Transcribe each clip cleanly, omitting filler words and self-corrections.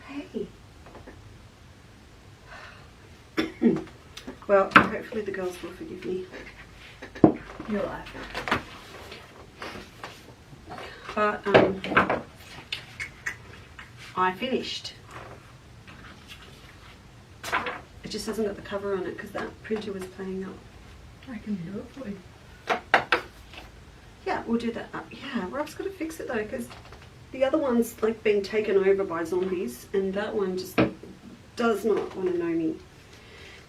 Hey. Well, hopefully the girls will forgive me. Your life. But I finished. It just hasn't got the cover on it because that printer was playing up. I can do it for you. Yeah, we'll do that. Yeah, Rob's got to fix it though because the other one's like being taken over by zombies and that one just does not want to know me.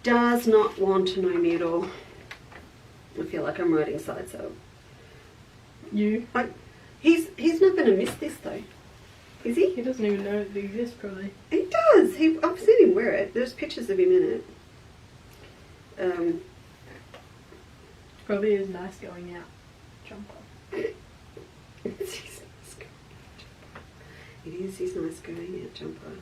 Does not want to know me at all. I feel like I'm writing side so. You? He's not going to miss this though. Is he? He doesn't even know it exists probably. He does. I've seen him wear it. There's pictures of him in it. Probably is nice going out. Jumper. It is his nice going out jumper.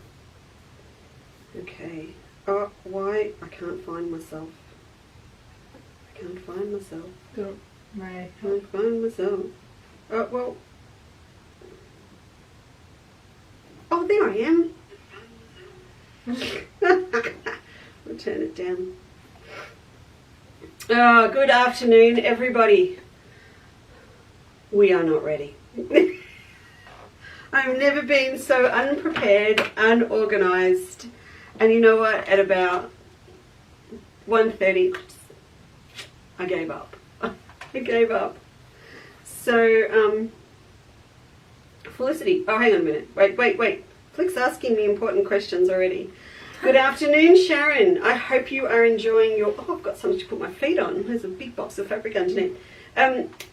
Okay. Oh, why? I can't find myself. I can't find myself. Good. Right. Can't find myself. Oh, well. Oh, there I am. I'll turn it down. Oh, good afternoon, everybody. We are not ready. I've never been so unprepared, unorganised. And you know what? At about 1:30, I gave up. I gave up. So, Felicity. Oh, hang on a minute. Wait. Flick's asking me important questions already. Good afternoon, Sharon. I hope you are enjoying your... Oh, I've got something to put my feet on. There's a big box of fabric underneath.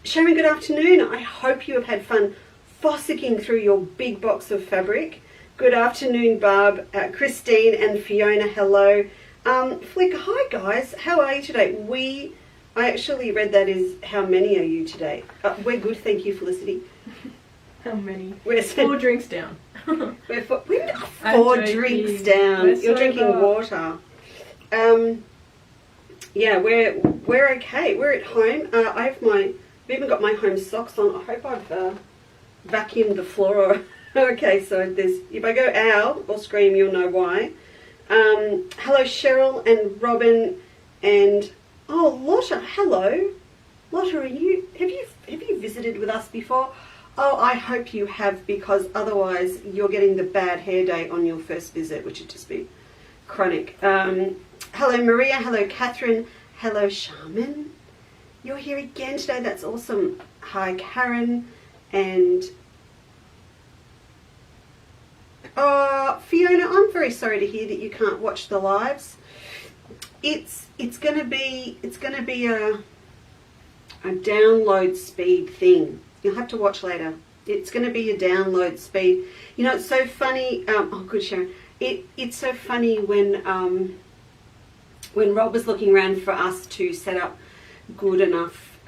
Sharon, good afternoon. I hope you have had fun fossicking through your big box of fabric. Good afternoon, Barb, Christine and Fiona, hello. Flick, hi guys. How are you today? I actually read that as how many are you today? We're good, thank you, Felicity. How many? We're 4 drinks down. We're 4 drinks down. You're drinking water. Yeah, we're okay. We're at home. I've even got my home socks on. I hope I've vacuumed the floor. Okay, so if I go ow or scream, you'll know why. Hello, Cheryl and Robin and Lotta. Hello, Lotta. Have you visited with us before? Oh, I hope you have, because otherwise you're getting the bad hair day on your first visit, which would just be chronic. Hello, Maria. Hello, Catherine. Hello, Shaman. You're here again today. That's awesome. Hi, Karen. And Fiona, I'm very sorry to hear that you can't watch the lives. It's gonna be a download speed thing. You'll have to watch later. It's going to be a download speed. You know, it's so funny. Oh, good, Sharon. It's so funny when Rob was looking around for us to set up good enough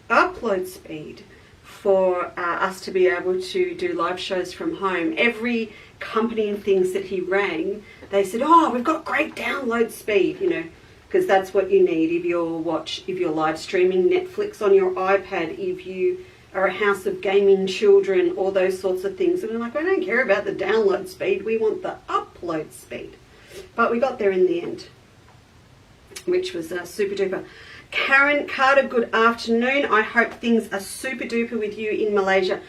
upload speed for us to be able to do live shows from home. Every company and things that he rang, they said, "Oh, we've got great download speed," you know, because that's what you need if you're live streaming Netflix on your iPad, if you are a house of gaming children, all those sorts of things. And we're like, I don't care about the download speed, we want the upload speed. But we got there in the end, which was super duper. Karen Carter, good afternoon. I hope things are super duper with you in Malaysia.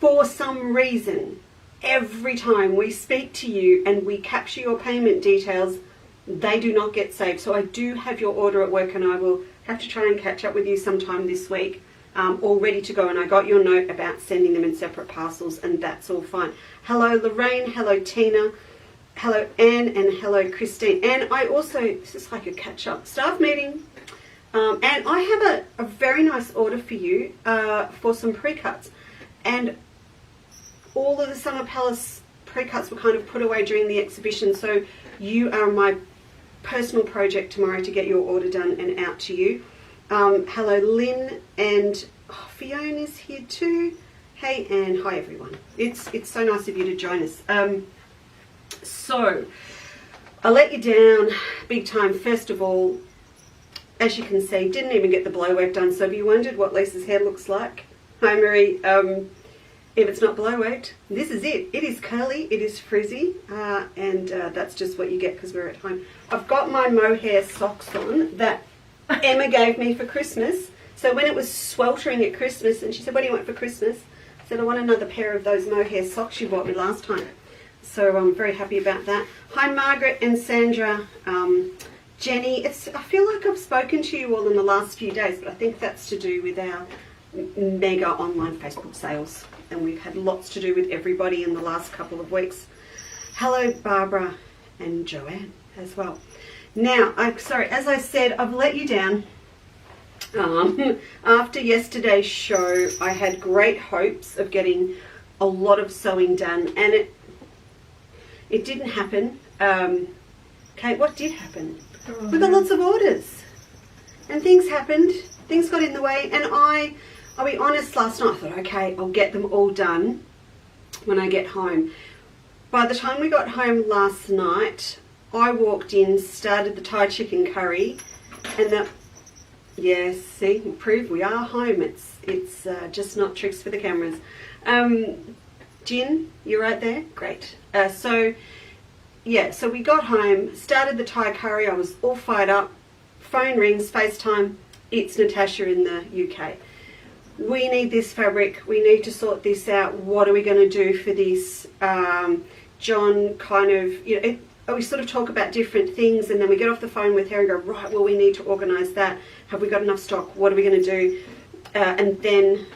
For some reason, every time we speak to you and we capture your payment details, they do not get saved. So I do have your order at work and I will have to try and catch up with you sometime this week, all ready to go. And I got your note about sending them in separate parcels and that's all fine. Hello, Lorraine. Hello, Tina. Hello, Anne. And hello, Christine. And I also, this is like a catch-up staff meeting. And I have a very nice order for you for some pre-cuts. And all of the Summer Palace pre-cuts were kind of put away during the exhibition. So you are my personal project tomorrow to get your order done and out to you. Hello, Lynn, and Fiona's here too. Hey, and hi everyone. It's so nice of you to join us. So I let you down big time. First of all, as you can see, didn't even get the blow work done. So have you wondered what Lisa's hair looks like? Hi, Marie. if it's not below weight, this is it. It is curly, it is frizzy, and that's just what you get because we're at home. I've got my mohair socks on that Emma gave me for Christmas. So when it was sweltering at Christmas, and she said, what do you want for Christmas? I said, I want another pair of those mohair socks you bought me last time. So I'm very happy about that. Hi, Margaret and Sandra. Jenny, I feel like I've spoken to you all in the last few days, but I think that's to do with our mega online Facebook sales. And we've had lots to do with everybody in the last couple of weeks. Hello, Barbara and Joanne as well. Now, as I said, I've let you down. After yesterday's show, I had great hopes of getting a lot of sewing done, and it didn't happen. Kate, what did happen? We got lots of orders, and things happened. Things got in the way, and I'll be honest, last night I thought, okay, I'll get them all done when I get home. By the time we got home last night, I walked in, started the Thai chicken curry, and yes, see, prove we are home. It's just not tricks for the cameras. Jin, you're right there? Great. So we got home, started the Thai curry. I was all fired up. Phone rings, FaceTime. It's Natasha in the UK. We need this fabric. We need to sort this out. What are we going to do for this? John kind of, we sort of talk about different things, and then we get off the phone with her and go, right, well, we need to organise that. Have we got enough stock? What are we going to do? And then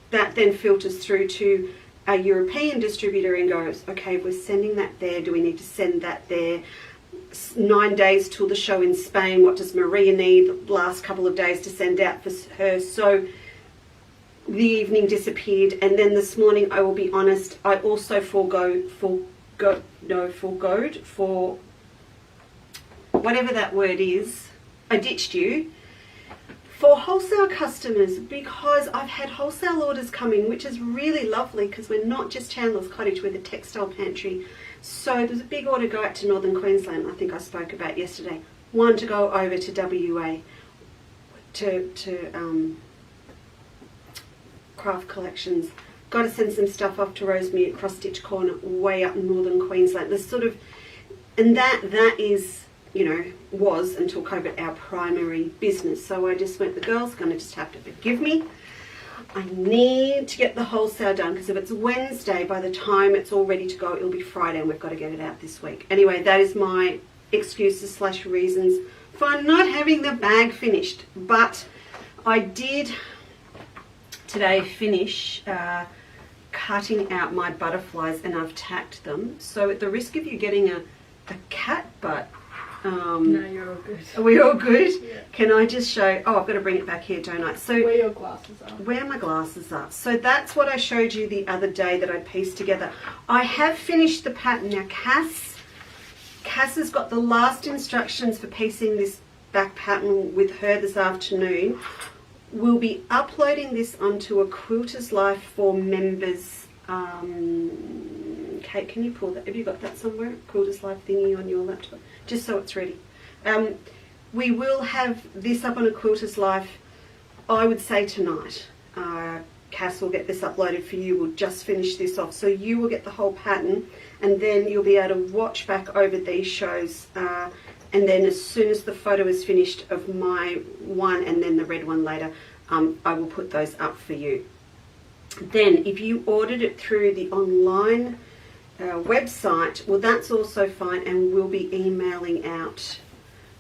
that then filters through to a European distributor and goes, okay, we're sending that there. Do we need to send that there? 9 days till the show in Spain. What does Maria need the last couple of days to send out for her? So the evening disappeared, and then this morning, I will be honest, I also forgoed for whatever that word is. I ditched you for wholesale customers because I've had wholesale orders coming, which is really lovely because we're not just Chandler's Cottage, we're the textile pantry. So there's a big order go out to Northern Queensland, I think I spoke about yesterday. One to go over to WA to Craft Collections. Got to send some stuff off to Rosemary at Cross Stitch Corner, way up in Northern Queensland. There's sort of, and that is, was until COVID our primary business. So I just went, the girls are going to just have to forgive me. I need to get the wholesale done because if it's Wednesday, by the time it's all ready to go, it'll be Friday, and we've got to get it out this week. Anyway, that is my excuses / reasons for not having the bag finished. But I did today finish cutting out my butterflies, and I've tacked them. So at the risk of you getting a cat butt, no, you're all good. Are we all good? Yeah. Can I just show, I've got to bring it back here, don't I? So where your glasses are. Where my glasses are. So that's what I showed you the other day that I pieced together. I have finished the pattern. Now Cass has got the last instructions for piecing this back pattern with her this afternoon. We'll be uploading this onto a Quilter's Life for members. Kate, can you pull that? Have you got that somewhere? Quilter's Life thingy on your laptop? Just so it's ready. We will have this up on a Quilter's Life, I would say tonight. Cass will get this uploaded for you. We'll just finish this off. So you will get the whole pattern, and then you'll be able to watch back over these shows. And then as soon as the photo is finished of my one and then the red one later, I will put those up for you. Then if you ordered it through the online website, well, that's also fine, and we'll be emailing out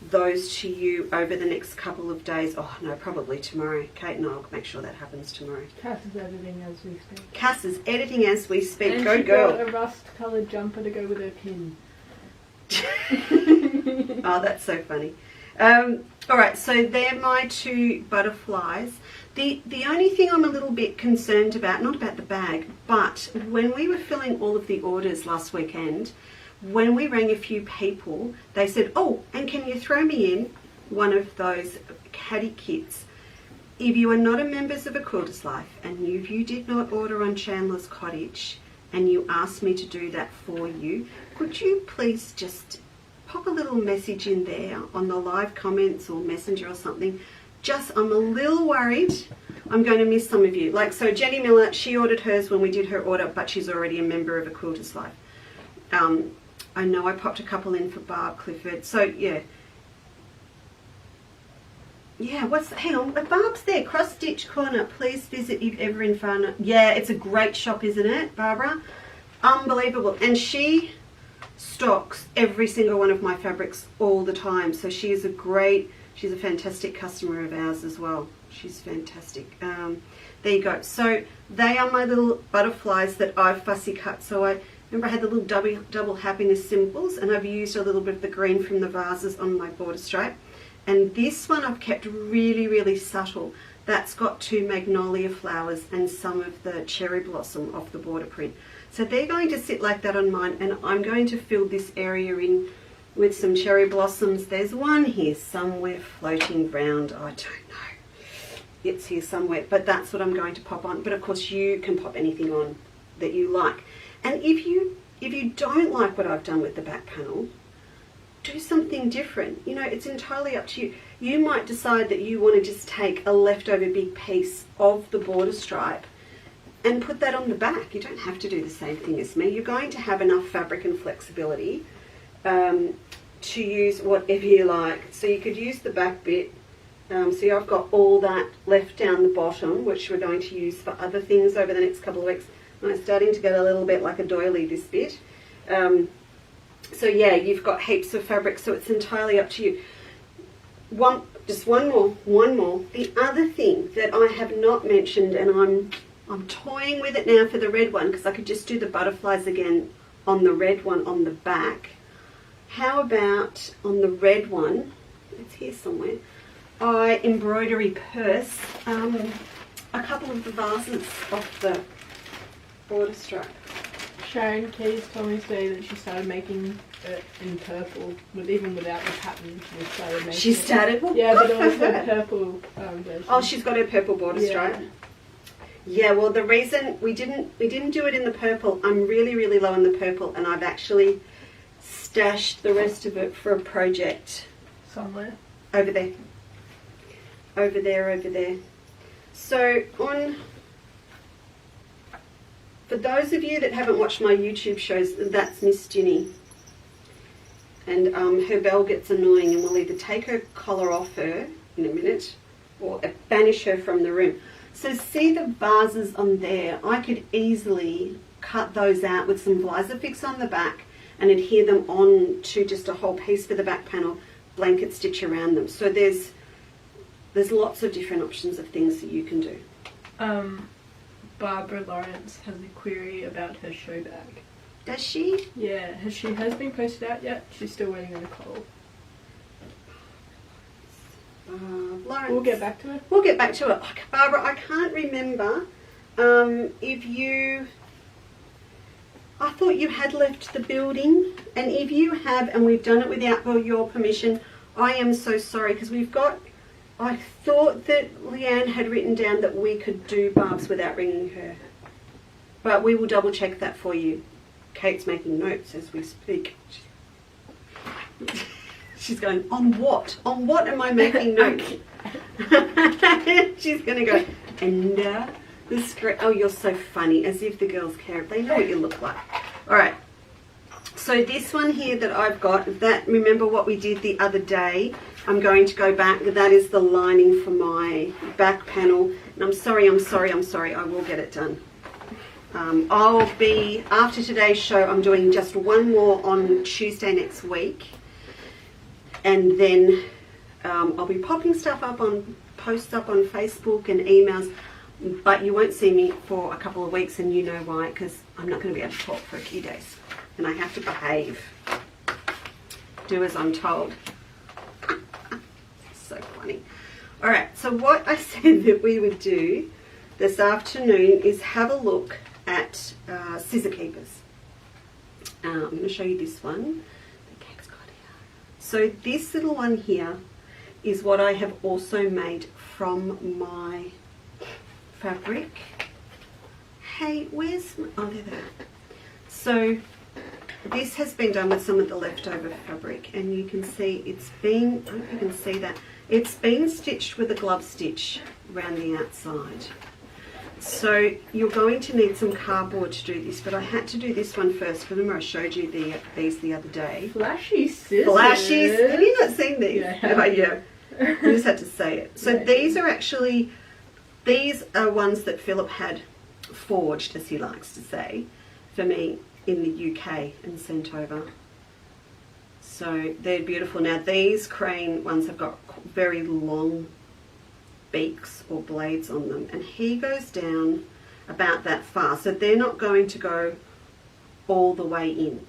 those to you over the next couple of days. Oh no, probably tomorrow. Kate and I'll make sure that happens tomorrow. Cass is editing as we speak. Cass is editing as we speak. And go she girl. bought a rust-coloured jumper to go with her pin. Oh, that's so funny. All right, so they're my two butterflies. The only thing I'm a little bit concerned about, not about the bag, but when we were filling all of the orders last weekend, when we rang a few people, they said, oh, and can you throw me in one of those caddy kits? If you are not a member of a Quilter's Life and if you did not order on Chandler's Cottage and you asked me to do that for you, could you please just pop a little message in there on the live comments or messenger or something? Just, I'm a little worried. I'm going to miss some of you. Like, so Jenny Miller, she ordered hers when we did her order, but she's already a member of A Quilter's Life. I know I popped a couple in for Barb Clifford. So, yeah. Yeah, hang on, Barb's there. Cross Stitch Corner. Please visit if ever in Farnham. Yeah, it's a great shop, isn't it, Barbara? Unbelievable. And she stocks every single one of my fabrics all the time. So she's a fantastic customer of ours as well. She's fantastic. There you go. So they are my little butterflies that I've fussy cut. So I remember I had the little double happiness symbols, and I've used a little bit of the green from the vases on my border stripe. And this one I've kept really, really subtle. That's got 2 magnolia flowers and some of the cherry blossom off the border print. So they're going to sit like that on mine, and I'm going to fill this area in with some cherry blossoms. There's one here somewhere floating around. I don't know. It's here somewhere, but that's what I'm going to pop on. But of course you can pop anything on that you like. And if you don't like what I've done with the back panel, do something different. You know, it's entirely up to you. You might decide that you want to just take a leftover big piece of the border stripe and put that on the back. You don't have to do the same thing as me. You're going to have enough fabric and flexibility to use whatever you like. So you could use the back bit. See, I've got all that left down the bottom, which we're going to use for other things over the next couple of weeks. And I'm starting to get a little bit like a doily, this bit. So yeah, you've got heaps of fabric, so it's entirely up to you. Just one more. The other thing that I have not mentioned, and I'm toying with it now for the red one, because I could just do the butterflies again on the red one on the back. How about on the red one, it's here somewhere, I embroidery purse a couple of the vases off the border stripe. Sharon Keys told me today that she started making it in purple, even without the pattern. She started? Yeah, but also purple version. Oh, she's got her purple border stripe. Yeah, well, the reason we didn't do it in the purple, I'm really, really low in the purple, and I've actually stashed the rest of it for a project. Somewhere? Over there. Over there. So for those of you that haven't watched my YouTube shows, that's Miss Ginny. And her bell gets annoying, and we'll either take her collar off her in a minute or banish her from the room. So see the vases on there? I could easily cut those out with some Visifix on the back and adhere them on to just a whole piece for the back panel, blanket stitch around them. So there's lots of different options of things that you can do. Barbara Lawrence has a query about her show bag. Does she? Yeah, she has been posted out yet? She's still waiting on a call. Lawrence. We'll get back to it. We'll get back to it. Barbara, I can't remember if you... I thought you had left the building, and if you have, and we've done it without your permission, I am so sorry, because I thought that Leanne had written down that we could do Barb's without ringing her. But we will double check that for you. Kate's making notes as we speak. She's going, on what? On what am I making notes? She's going to go, and the script. Oh, you're so funny, as if the girls care. They know what you look like. All right. So this one here that I've got, that, remember what we did the other day? I'm going to go back. That is the lining for my back panel. And I'm sorry. I will get it done. I'll be, after today's show, I'm doing just one more on Tuesday next week. And then I'll be popping stuff up on, posts up on Facebook and emails. But you won't see me for a couple of weeks, and you know why, because I'm not going to be able to talk for a few days. And I have to behave. Do as I'm told. So funny. Alright, so what I said that we would do this afternoon is have a look at Scissor Keepers. I'm going to show you this one. The cake's got here. So this little one here is what I have also made from my fabric. Hey, where's my, oh, there they are. So this has been done with some of the leftover fabric, and you can see it's been, I don't know if you can see that, it's been stitched with a glove stitch around the outside. So you're going to need some cardboard to do this, but I had to do this one first. Remember I showed you these the other day. Flashy scissors. Flashy. Have you not seen these? Yeah. Oh, yeah. I just had to say it. So these are actually, these are ones that Philip had forged, as he likes to say, for me in the UK and sent over. So they're beautiful. Now these crane ones have got very long beaks or blades on them, and he goes down about that far, so they're not going to go all the way in,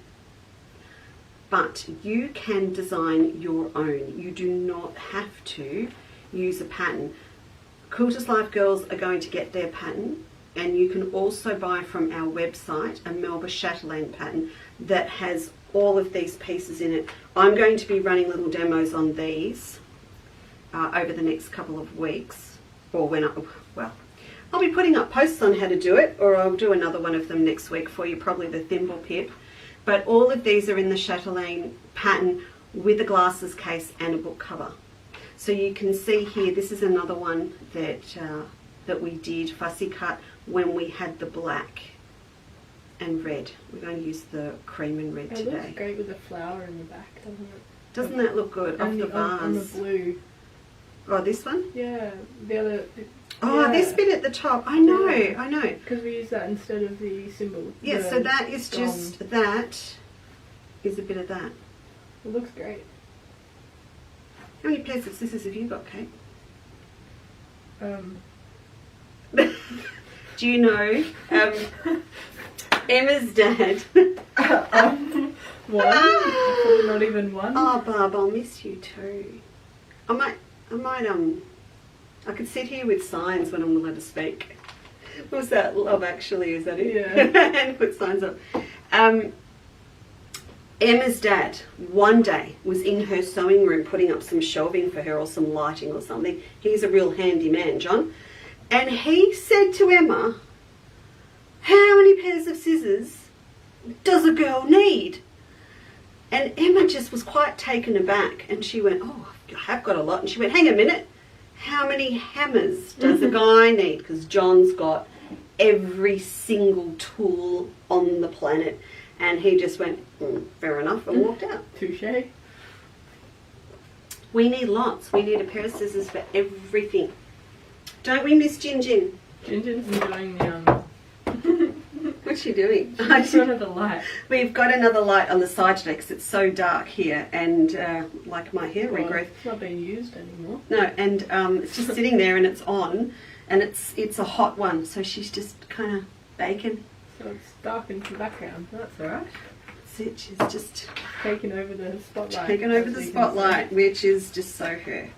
but you can design your own. You do not have to use a pattern. Quilters Life girls are going to get their pattern, and you can also buy from our website a Melba Chatelaine pattern that has all of these pieces in it. I'm going to be running little demos on these over the next couple of weeks, or when I'll be putting up posts on how to do it, or I'll do another one of them next week for you, probably the thimble pip. But all of these are in the Chatelaine pattern with a glasses case and a book cover. So you can see here, this is another one that that we did fussy cut when we had the black and red. We're going to use the cream and red today. It looks great with the flower in the back, doesn't it? Doesn't that look good? Off the bars. On the blue. Oh, this one? Yeah, the other. Oh, this bit at the top. I know, yeah. I know. Because we use that instead of the symbol. Yeah, so that is just, that is a bit of that. It looks great. How many pairs of scissors have you got, Kate? Do you know Emma's dad? One? Probably not even one. Oh, Barb, I'll miss you too. I could sit here with signs when I'm allowed to speak. What was that? Love Actually, is that it? Yeah. And put signs up. Emma's dad one day was in her sewing room putting up some shelving for her or some lighting or something. He's a real handy man, John. And he said to Emma, "How many pairs of scissors does a girl need?" And Emma just was quite taken aback, and she went, "Oh, I have got a lot." And she went, "Hang a minute, how many hammers does a guy need?" Because John's got every single tool on the planet. And he just went, fair enough, and walked out. Touché. We need lots. We need a pair of scissors for everything. Don't we, Miss Jin Jin? Jin Jin's enjoying the What's she doing? She's in front of the light. We've got another light on the side today because it's so dark here, and like my hair regrowth. It's not being used anymore. No, and it's just sitting there and it's on, and it's a hot one, so she's just kind of baking. So it's dark in the background. That's alright. That's it. She's just taking over the spotlight. Taking over the spotlight, which is just so her.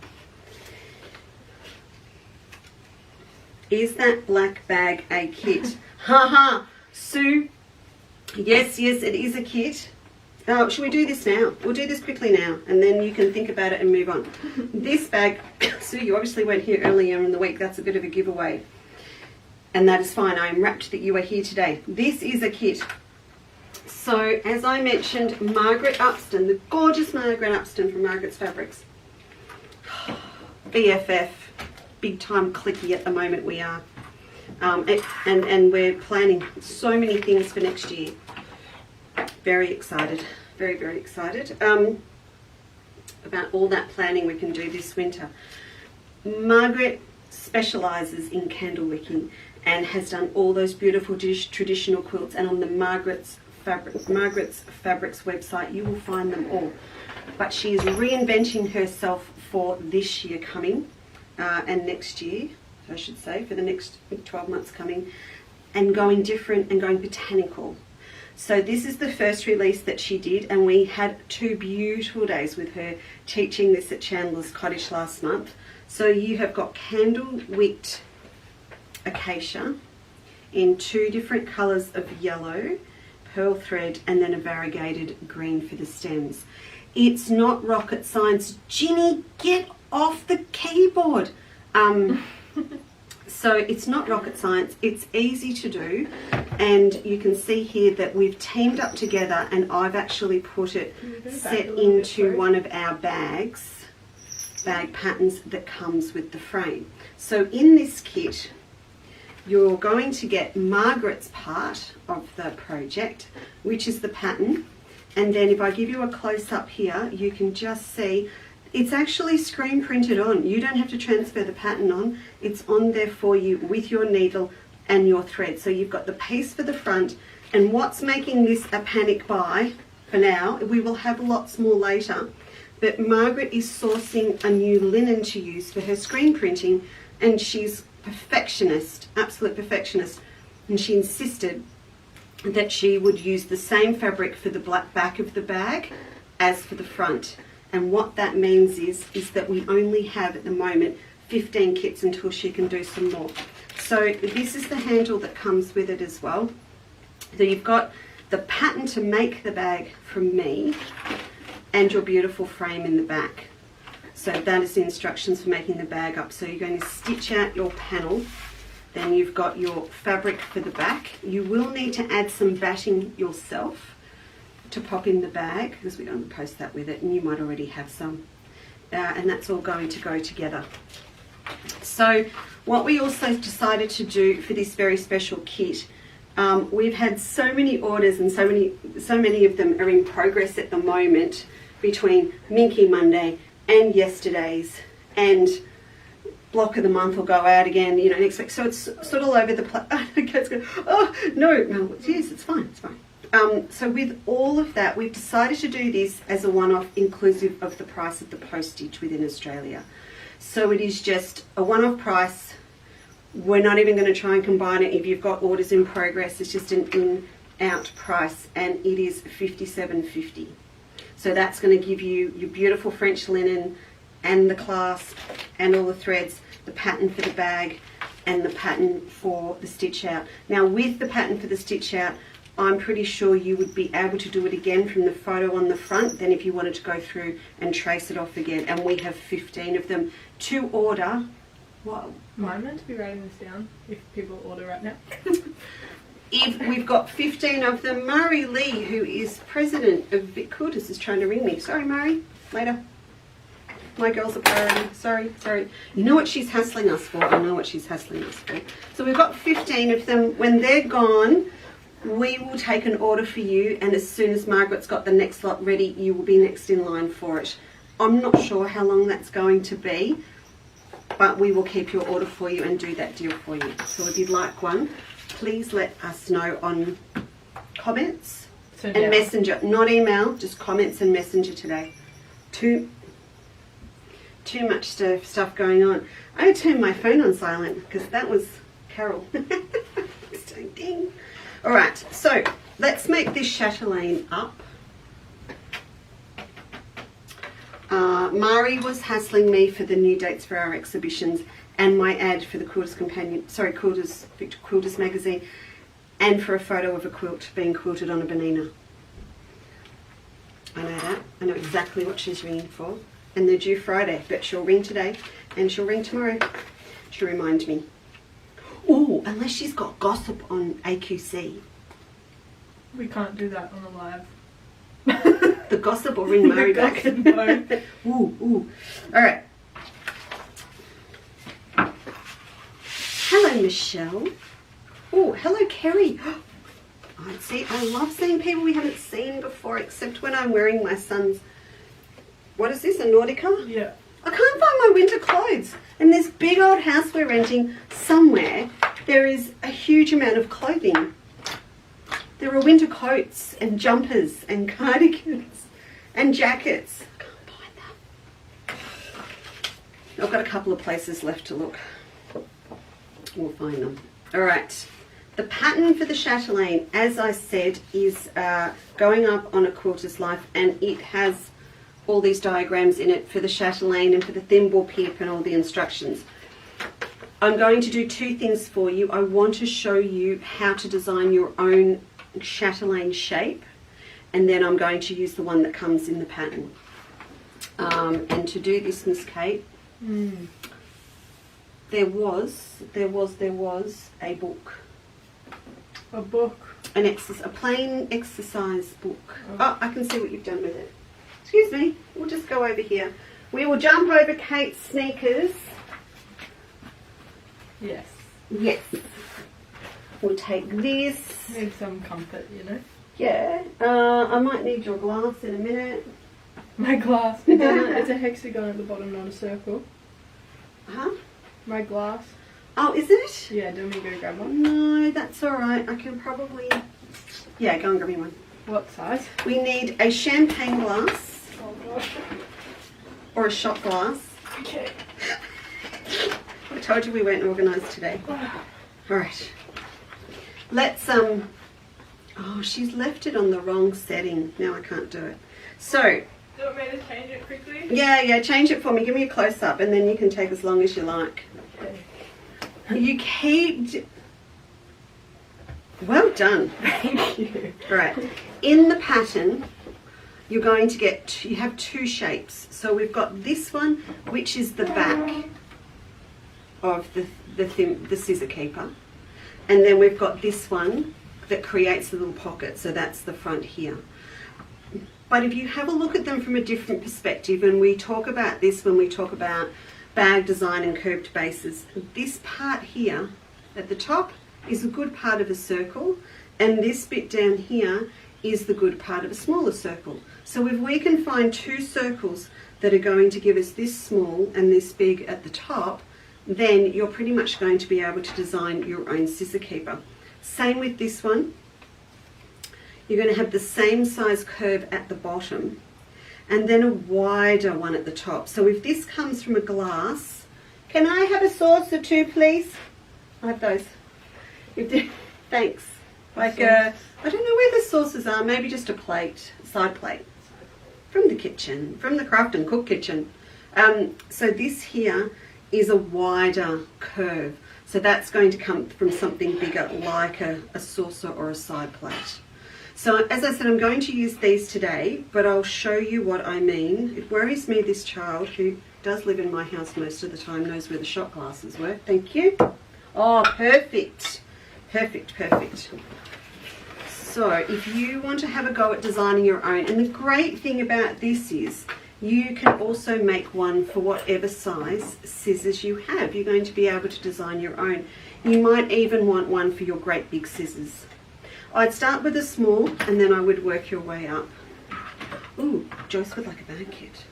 Is that black bag a kit? Haha, Sue. Yes, it is a kit. Should we do this now? We'll do this quickly now, and then you can think about it and move on. This bag, Sue, you obviously weren't here earlier in the week. That's a bit of a giveaway. And that is fine. I am rapt that you are here today. This is a kit. So, as I mentioned, Margaret Upston, the gorgeous Margaret Upston from Margaret's Fabrics. BFF, big time clicky at the moment we are. And we're planning so many things for next year. Very excited. Very, very excited about all that planning we can do this winter. Margaret specialises in candle wicking and has done all those beautiful traditional quilts, and on the Margaret's Fabrics website you will find them all. But she is reinventing herself for this year coming and next year, I should say, for the next 12 months coming, and going different and going botanical. So this is the first release that she did, and we had 2 beautiful days with her teaching this at Chandler's Cottage last month. So you have got candle wicked acacia in 2 different colours of yellow, pearl thread, and then a variegated green for the stems. It's not rocket science. Ginny, get off the keyboard. So it's not rocket science. It's easy to do, and you can see here that we've teamed up together, and I've actually put it set into one of our bags. bag patterns that comes with the frame. So in this kit, you're going to get Margaret's part of the project, which is the pattern. And then if I give you a close-up here, you can just see it's actually screen printed on. You don't have to transfer the pattern on. It's on there for you with your needle and your thread. So you've got the piece for the front, and what's making this a panic buy for now, we will have lots more later, but Margaret is sourcing a new linen to use for her screen printing, and she's perfectionist, absolute perfectionist, and she insisted that she would use the same fabric for the black back of the bag as for the front. And what that means is that we only have at the moment 15 kits until she can do some more. So this is the handle that comes with it as well. So you've got the pattern to make the bag from me and your beautiful frame in the back. So that is the instructions for making the bag up. So you're going to stitch out your panel. Then you've got your fabric for the back. You will need to add some batting yourself to pop in the bag, because we don't post that with it, and you might already have some. And that's all going to go together. So what we also decided to do for this very special kit, we've had so many orders and so many of them are in progress at the moment between Minky Monday and yesterday's, and block of the month will go out again, you know, next week. So it's sort of all over the place. Oh, no, yes, it's fine, it's fine. So with all of that, we've decided to do this as a one-off, inclusive of the price of the postage within Australia. So it is just a one-off price. We're not even going to try and combine it. If you've got orders in progress, it's just an in-out price, and it is $57.50. So that's going to give you your beautiful French linen and the clasp and all the threads, the pattern for the bag and the pattern for the stitch out. Now with the pattern for the stitch out, I'm pretty sure you would be able to do it again from the photo on the front than if you wanted to go through and trace it off again. And we have 15 of them to order. What? Am I meant to be writing this down if people order right now? If we've got 15 of them, Mari Lee, who is president of Vic Quilters, is trying to ring me. Sorry, Mari. Later. My girl's a priority. Sorry. You know what she's hassling us for? I know what she's hassling us for. So we've got 15 of them. When they're gone, we will take an order for you, and as soon as Margaret's got the next lot ready, you will be next in line for it. I'm not sure how long that's going to be, but we will keep your order for you and do that deal for you. So if you'd like one, please let us know on comments and messenger, not email, just comments and messenger today. Too much stuff going on. I turned my phone on silent because that was Carol. Ding. All right, so let's make this Chatelaine up. Mari was hassling me for the new dates for our exhibitions and my ad for the Quilters magazine, and for a photo of a quilt being quilted on a banana. I know that. I know exactly what she's ringing for. And they're due Friday, but she'll ring today and she'll ring tomorrow. She'll remind me. Oh, unless she's got gossip on AQC. We can't do that on the live. The gossip will ring Mari back. Ooh. All right. Hello, Michelle. Oh, hello, Kerry. I love seeing people we haven't seen before, except when I'm wearing my son's, what is this, a Nautica? Yeah. I can't find my winter clothes. In this big old house we're renting, somewhere there is a huge amount of clothing. There are winter coats and jumpers and cardigans and jackets. I can't find them. I've got a couple of places left to look. We'll find them. All right. The pattern for the Chatelaine, as I said, is going up on a Quilter's Life, and it has all these diagrams in it for the Chatelaine and for the thimble pip and all the instructions. I'm going to do two things for you. I want to show you how to design your own Chatelaine shape, and then I'm going to use the one that comes in the pattern. And to do this, Miss Kate, there was a book. A book? A plain exercise book. Oh, I can see what you've done with it. Excuse me, we'll just go over here. We will jump over Kate's sneakers. Yes. Yes. We'll take this. Need some comfort, you know. Yeah. I might need your glass in a minute. My glass. It's a hexagon at the bottom, not a circle. Huh? My glass. Oh, is it? Yeah, do you want me to go grab one? No, that's alright. I can probably... Yeah, go and grab me one. What size? We need a champagne glass. Oh gosh. Or a shot glass. Okay. I told you we weren't organised today. Alright. Let's, oh, she's left it on the wrong setting. Now I can't do it. So... Do you want me to change it quickly? Yeah, change it for me. Give me a close-up and then you can take as long as you like. Okay. You keep... Well done. Thank you. Right. In the pattern, you're going to get... You have two shapes. So we've got this one, which is the back of the scissor keeper. And then we've got this one that creates a little pocket. So that's the front here. But if you have a look at them from a different perspective, and we talk about this when we talk about bag design and curved bases, this part here at the top is a good part of a circle, and this bit down here is the good part of a smaller circle. So if we can find two circles that are going to give us this small and this big at the top, then you're pretty much going to be able to design your own scissor keeper. Same with this one. You're going to have the same size curve at the bottom and then a wider one at the top. So if this comes from a glass, can I have a saucer too, please? I have those. Thanks. Like I don't know where the saucers are, maybe just a plate, side plate. From the kitchen, from the craft and cook kitchen. So this here is a wider curve. So that's going to come from something bigger like a saucer or a side plate. So as I said, I'm going to use these today, but I'll show you what I mean. It worries me this child, who does live in my house most of the time, knows where the shot glasses were. Thank you. Oh, perfect. Perfect, perfect. So if you want to have a go at designing your own, and the great thing about this is you can also make one for whatever size scissors you have. You're going to be able to design your own. You might even want one for your great big scissors. I'd start with a small and then I would work your way up. Ooh, Joyce would like a bag kit.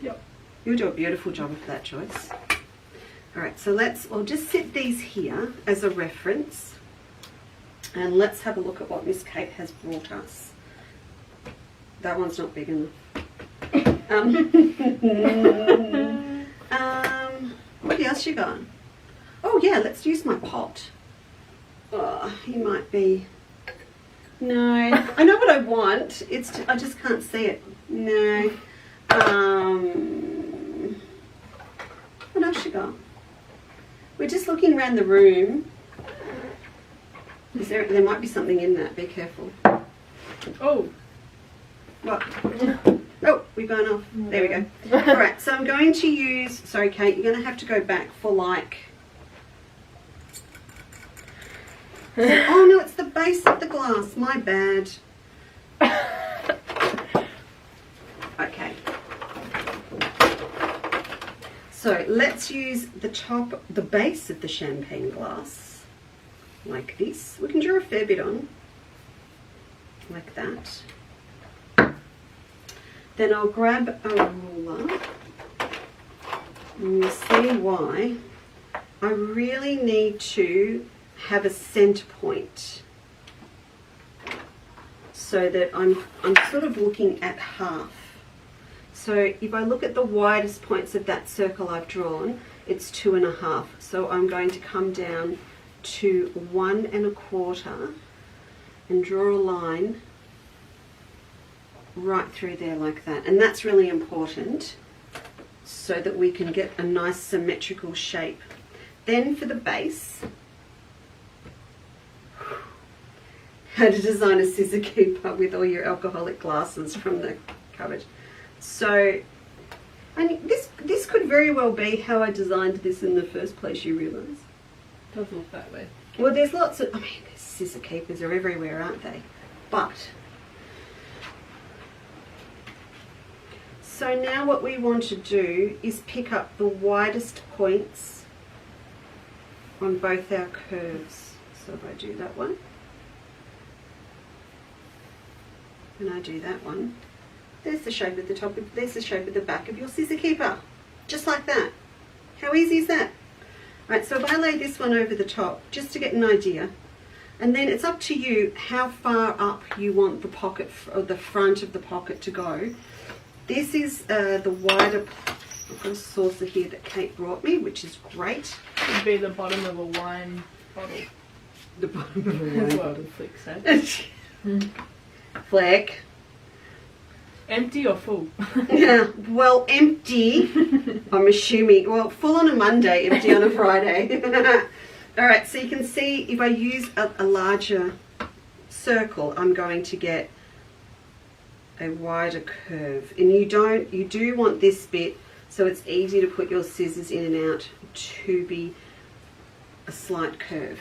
Yep. You'll do a beautiful job of that, Joyce. Alright, so I'll just set these here as a reference. And let's have a look at what Miss Kate has brought us. That one's not big enough. What else you got? Oh yeah, let's use my pot. Oh, you might be... No, I know what I want. I just can't see it. No. What else you got? We're just looking around the room. There might be something in that. Be careful. Oh. What? Oh, we've gone off. There we go. Alright, so I'm going to use... Sorry, Kate, you're going to have to go back for like... Oh no, it's the base of the glass. My bad. Okay. So let's use the base of the champagne glass. Like this. We can draw a fair bit on. Like that. Then I'll grab a ruler. And you'll see why. I really need to have a center point so that I'm sort of looking at half. So if I look at the widest points of that circle I've drawn, it's 2.5. So I'm going to come down to 1 1/4 and draw a line right through there like that. And that's really important so that we can get a nice symmetrical shape. Then for the base, how to design a scissor keeper with all your alcoholic glasses from the cupboard. So, this could very well be how I designed this in the first place, you realise? Does look that way. Well, there's lots of, scissor keepers are everywhere, aren't they? But, So now what we want to do is pick up the widest points on both our curves. So if I do that one, and I do that one, there's the shape at the top, there's the shape at the back of your scissor keeper. Just like that. How easy is that? Right, so if I lay this one over the top, just to get an idea, and then it's up to you how far up you want the pocket, or the front of the pocket to go. This is the wider, I've got a saucer here that Kate brought me, which is great. It would be the bottom of a wine bottle. The bottom of a wine bottle. Flick said. Fleck. Empty or full? Yeah, well, empty, I'm assuming. Well, full on a Monday, empty on a Friday. Alright, so you can see if I use a larger circle, I'm going to get a wider curve. And you do want this bit so it's easy to put your scissors in and out to be a slight curve.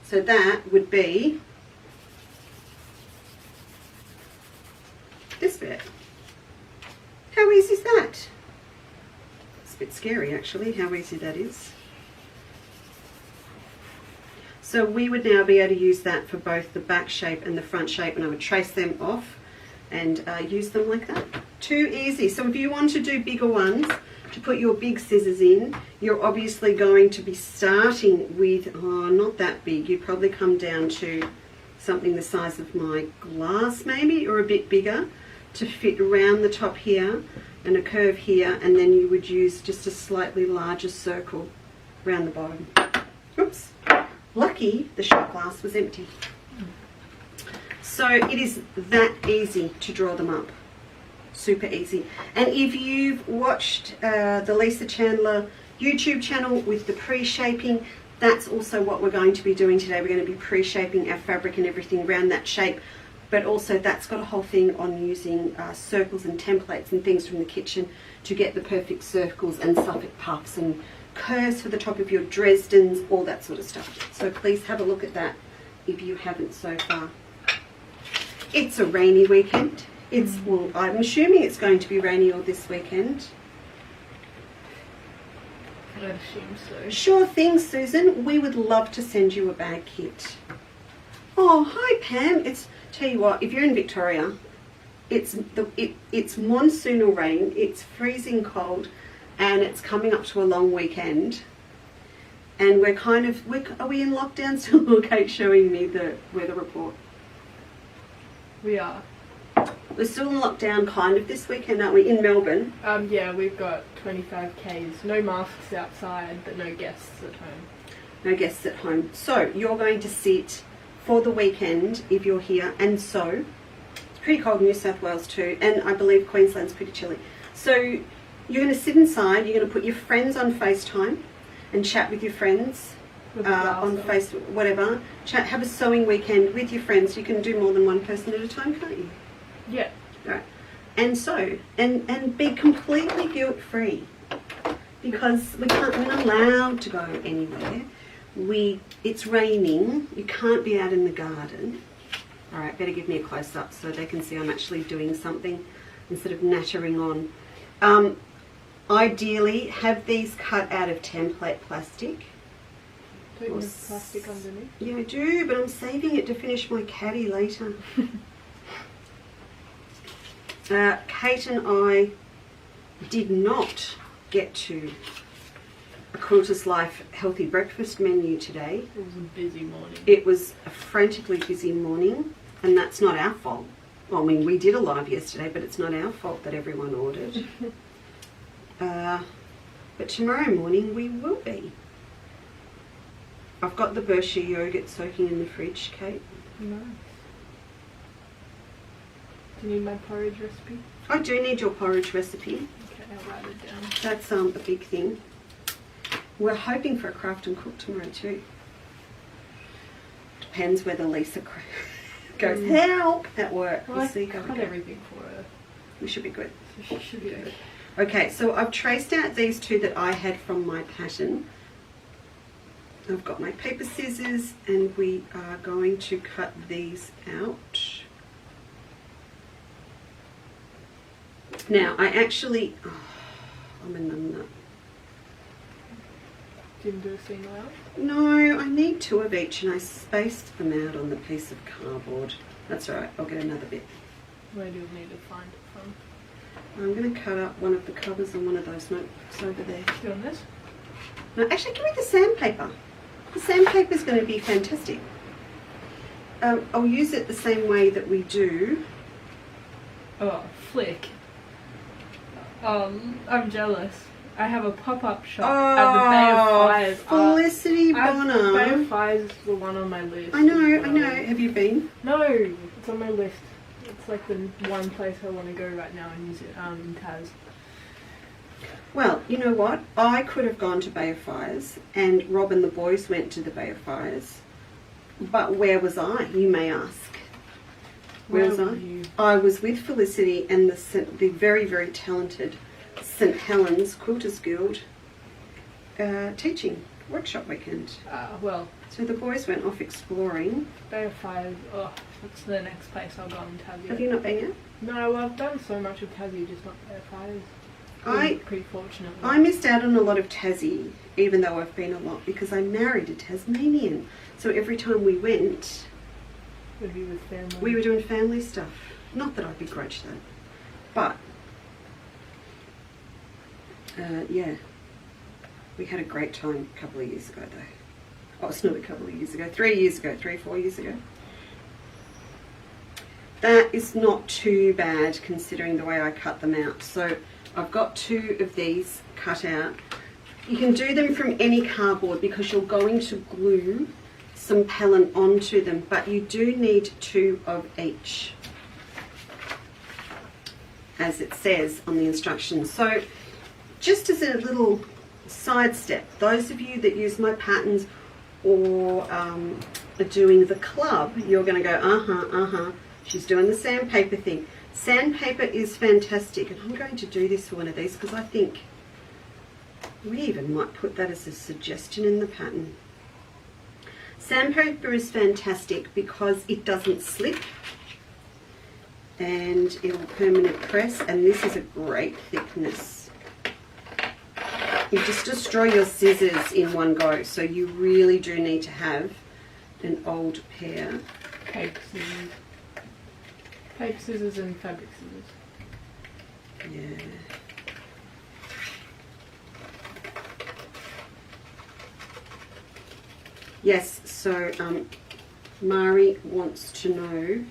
So that would be this bit. How easy is that? It's a bit scary actually, how easy that is. So we would now be able to use that for both the back shape and the front shape, and I would trace them off and use them like that. Too easy. So if you want to do bigger ones, to put your big scissors in, you're obviously going to be starting with, not that big, you'd probably come down to something the size of my glass maybe, or a bit bigger, to fit around the top here and a curve here, and then you would use just a slightly larger circle around the bottom. Oops. Lucky the shot glass was empty. So it is that easy to draw them up. Super easy. And if you've watched the Lisa Chandler YouTube channel with the pre-shaping, that's also what we're going to be doing today. We're going to be pre-shaping our fabric and everything around that shape. But also that's got a whole thing on using circles and templates and things from the kitchen to get the perfect circles and Suffolk puffs and curves for the top of your Dresdens, all that sort of stuff. So please have a look at that if you haven't so far. It's a rainy weekend. Well, I'm assuming it's going to be rainy all this weekend. I'd assume so. Sure thing, Susan. We would love to send you a bag kit. Oh, hi Pam. Tell you what, if you're in Victoria, it's monsoonal rain, it's freezing cold, and it's coming up to a long weekend. And we're are we in lockdown still? Okay, showing me the weather report. We are. We're still in lockdown kind of this weekend, aren't we, in Melbourne? Yeah, we've got 25 Ks, no masks outside, but no guests at home. No guests at home. So you're going to sit for the weekend if you're here, and so it's pretty cold in New South Wales too, and I believe Queensland's pretty chilly. So you're going to sit inside, you're going to put your friends on FaceTime and chat with your friends on Facebook, whatever. Have a sewing weekend with your friends. You can do more than one person at a time, can't you? Yeah. Right. And so, and be completely guilt-free, because we're not allowed to go anywhere. It's raining, you can't be out in the garden. Alright, better give me a close-up so they can see I'm actually doing something instead of nattering on. Ideally, have these cut out of template plastic. Don't you have plastic underneath? Yeah, I do, but I'm saving it to finish my caddy later. Kate and I did not get to a Quilter's Life healthy breakfast menu today. It was a busy morning. It was a frantically busy morning, and that's not our fault. Well, I mean, we did a live yesterday, but it's not our fault that everyone ordered. But tomorrow morning we will be. I've got the Berkshire yogurt soaking in the fridge, Kate. Nice. Do you need my porridge recipe? I do need your porridge recipe. Okay, I'll write it down. That's a big thing. We're hoping for a craft and cook tomorrow too. Depends whether Lisa goes help at work. Well, we'll see I how cut we go. everything for her. We should be good. So she should be okay. Okay, so I've traced out these two that I had from my pattern. I've got my paper scissors, and we are going to cut these out. Now, I actually... Oh, I'm a numbnut. Didn't do a single out? No, I need 2 of each and I spaced them out on the piece of cardboard. That's alright, I'll get another bit. Where do you need to find it from? I'm going to cut up one of the covers on one of those notes over there. Doing this? No, actually, give me the sandpaper. The sandpaper is going to be fantastic. I'll use it the same way that we do. Oh, flick. I'm jealous. I have a pop-up shop at the Bay of Fires. Felicity Bonner. Bay of Fires is the one on my list. I know. Have you been? No, it's on my list. It's like the one place I want to go right now and use it in Taz. Well, you know what? I could have gone to Bay of Fires, and Rob and the boys went to the Bay of Fires. But where was I, you may ask? Where was I? You? I was with Felicity and the very, very talented St Helens Quilters Guild teaching workshop weekend. Well. So the boys went off exploring. Bay of Fires, that's the next place I'll go in Tassie. Have you not been yet? No, well, I've done so much of Tassie, just not Bay of Fires. Pretty fortunate. I missed out on a lot of Tassie, even though I've been a lot, because I married a Tasmanian. So every time we went, would be with family. We were doing family stuff. Not that I begrudge that, but yeah, we had a great time a couple of years ago, though. Oh, it's not a couple of years ago. 3 years ago. 4 years ago. That is not too bad considering the way I cut them out. So I've got 2 of these cut out. You can do them from any cardboard because you're going to glue some pellet onto them, but you do need 2 of each, as it says on the instructions. So just as a little side step, those of you that use my patterns or are doing the club, you're going to go, she's doing the sandpaper thing. Sandpaper is fantastic, and I'm going to do this for one of these because I think we even might put that as a suggestion in the pattern. Sandpaper is fantastic because it doesn't slip and it'll permanent press, and this is a great thickness. You just destroy your scissors in one go, so you really do need to have an old pair. Paper scissors. Paper scissors and fabric scissors. Yeah. Yes, so Mari wants to know.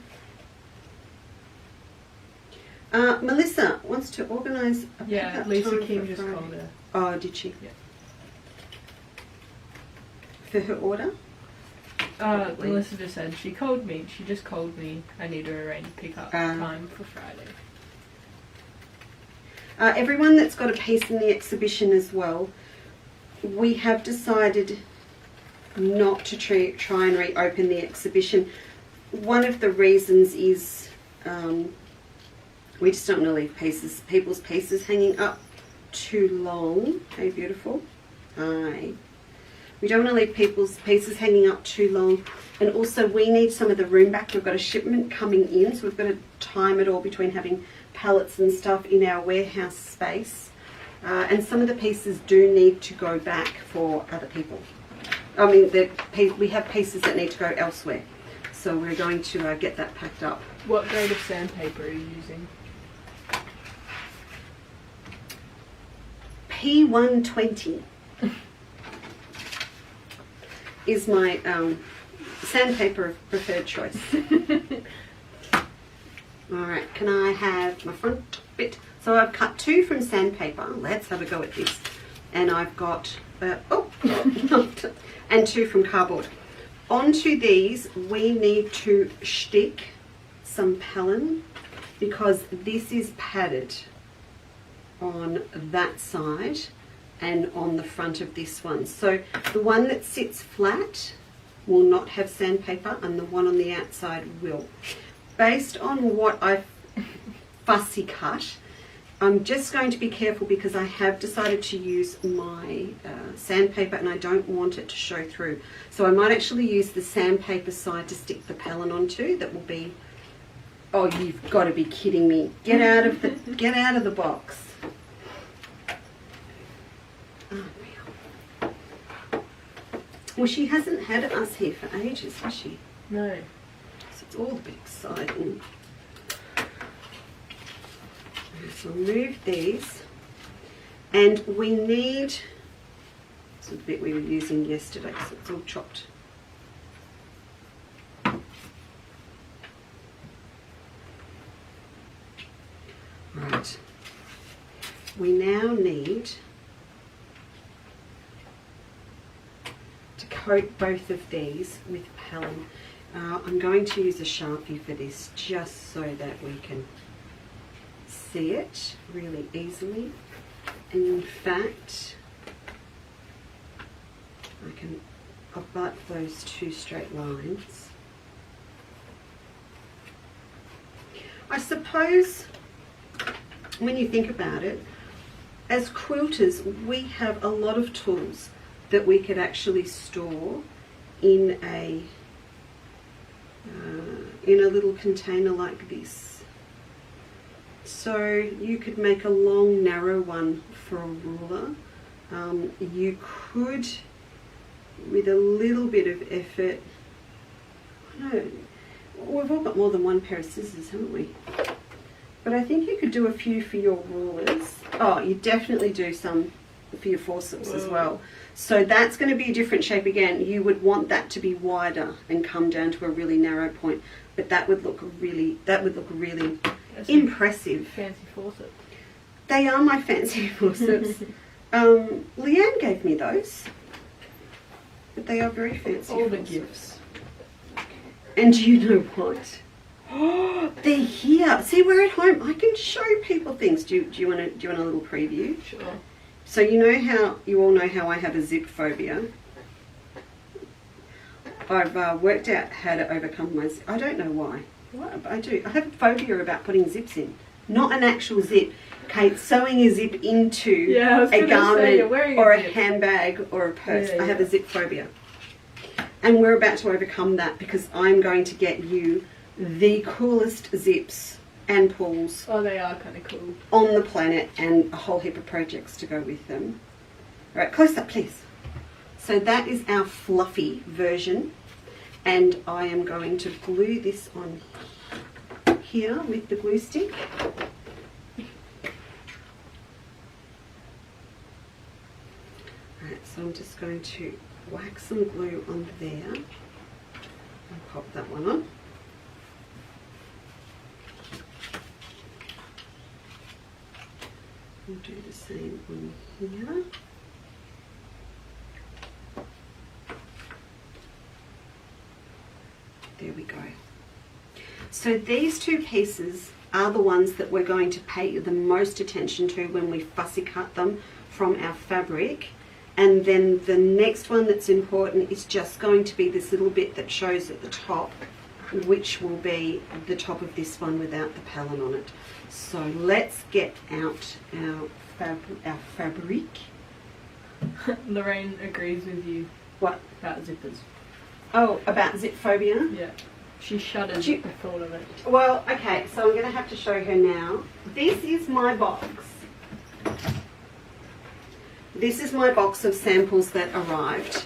Melissa wants to organise a Yeah, Lisa King just called her. Oh, did she? Yeah. For her order? Melissa just said she just called me. I need to arrange pick-up time for Friday. Everyone that's got a piece in the exhibition as well, we have decided not to try and reopen the exhibition. One of the reasons is we just don't want to leave people's pieces hanging up too long. Hey, beautiful. Hi. We don't want to leave people's pieces hanging up too long, and also we need some of the room back. We've got a shipment coming in, so we've got to time it all between having pallets and stuff in our warehouse space, and some of the pieces do need to go back for other people. I mean, we have pieces that need to go elsewhere, so we're going to get that packed up. What grade of sandpaper are you using? P120 is my sandpaper of preferred choice. Alright, can I have my front bit? So I've cut 2 from sandpaper. Let's have a go at this. And I've got, and 2 from cardboard. Onto these, we need to stick some Pellin because this is padded on that side and on the front of this one. So the one that sits flat will not have sandpaper and the one on the outside will. Based on what I've fussy cut, I'm just going to be careful because I have decided to use my sandpaper and I don't want it to show through. So I might actually use the sandpaper side to stick the Pellin onto. That will be Oh, you've got to be kidding me. Get out of the box. Oh, wow. Well, she hasn't had us here for ages, has she? No. So it's all a bit exciting. So I'll move these. And we need, this is the bit we were using yesterday, so it's all chopped. Right. We now need to coat both of these with Pelham. I'm going to use a Sharpie for this just so that we can see it really easily. And in fact, I'll butt those two straight lines. I suppose when you think about it, as quilters, we have a lot of tools that we could actually store in a little container like this. So you could make a long, narrow one for a ruler. You could, with a little bit of effort, no, we've all got more than one pair of scissors, haven't we? But I think you could do a few for your rulers. Oh, you definitely do some for your forceps as well. So that's going to be a different shape again. You would want that to be wider and come down to a really narrow point, but that would look really impressive. Fancy forceps. They are my fancy forceps. Leanne gave me those, but they are very fancy. All the gifts. And do you know what? Oh, they're here. See, we're at home. I can show people things. Do you want a little preview? Sure. So you all know how I have a zip phobia. I've worked out how to overcome my. I don't know why. What? I do. I have a phobia about putting zips in. Not an actual zip. Kate, sewing a zip into a garment or a handbag or a purse. I have a zip phobia. And we're about to overcome that because I'm going to get you the coolest zips and pulls. Oh, they are kind of cool. On the planet, and a whole heap of projects to go with them. All right, close up, please. So that is our fluffy version, and I am going to glue this on here with the glue stick. All right, so I'm just going to whack some glue on there and pop that one on. We'll do the same on here. There we go. So these two pieces are the ones that we're going to pay the most attention to when we fussy cut them from our fabric. And then the next one that's important is just going to be this little bit that shows at the top, which will be the top of this one without the Pelham on it. So let's get out our fabric. Lorraine agrees with you. What? About zippers. Oh, about zip phobia? Yeah. She shudders at the thought of it. Well, okay, so I'm going to have to show her now. This is my box. This is my box of samples that arrived.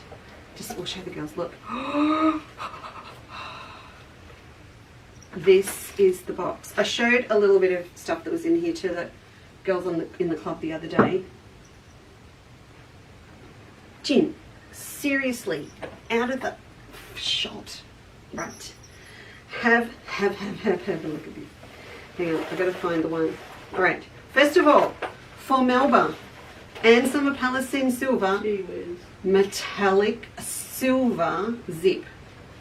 We'll show the girls, look. This is the box. I showed a little bit of stuff that was in here to the girls in the club the other day. Jim, seriously, out of the shot. Right. Have a look at this. Hang on, I've got to find the one. Alright, first of all, for Melba, and some Palestine silver, metallic silver zip.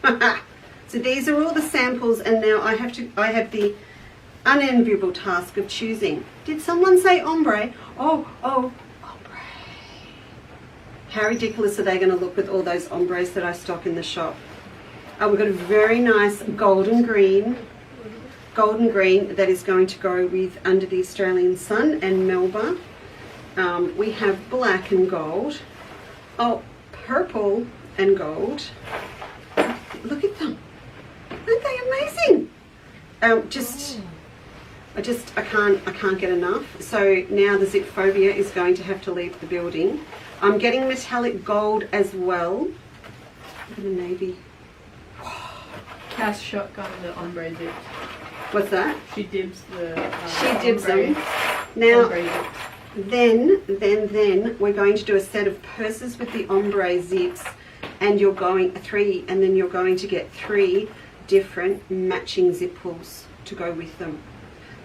So these are all the samples, and now I have the unenviable task of choosing. Did someone say ombre? Oh, ombre. How ridiculous are they going to look with all those ombres that I stock in the shop? Oh, we've got a very nice golden green that is going to go with Under the Australian Sun and Melba. We have black and gold. Oh, purple and gold. Look at them. Aren't they amazing? I can't get enough. So now the zip phobia is going to have to leave the building. I'm getting metallic gold as well. And a navy. Cass shotgun the ombre zips. What's that? She dibs the. She dibs ombre, them. Now, ombre zips. then we're going to do a set of purses with the ombre zips, and you're going then you're going to get 3 different matching zip pulls to go with them.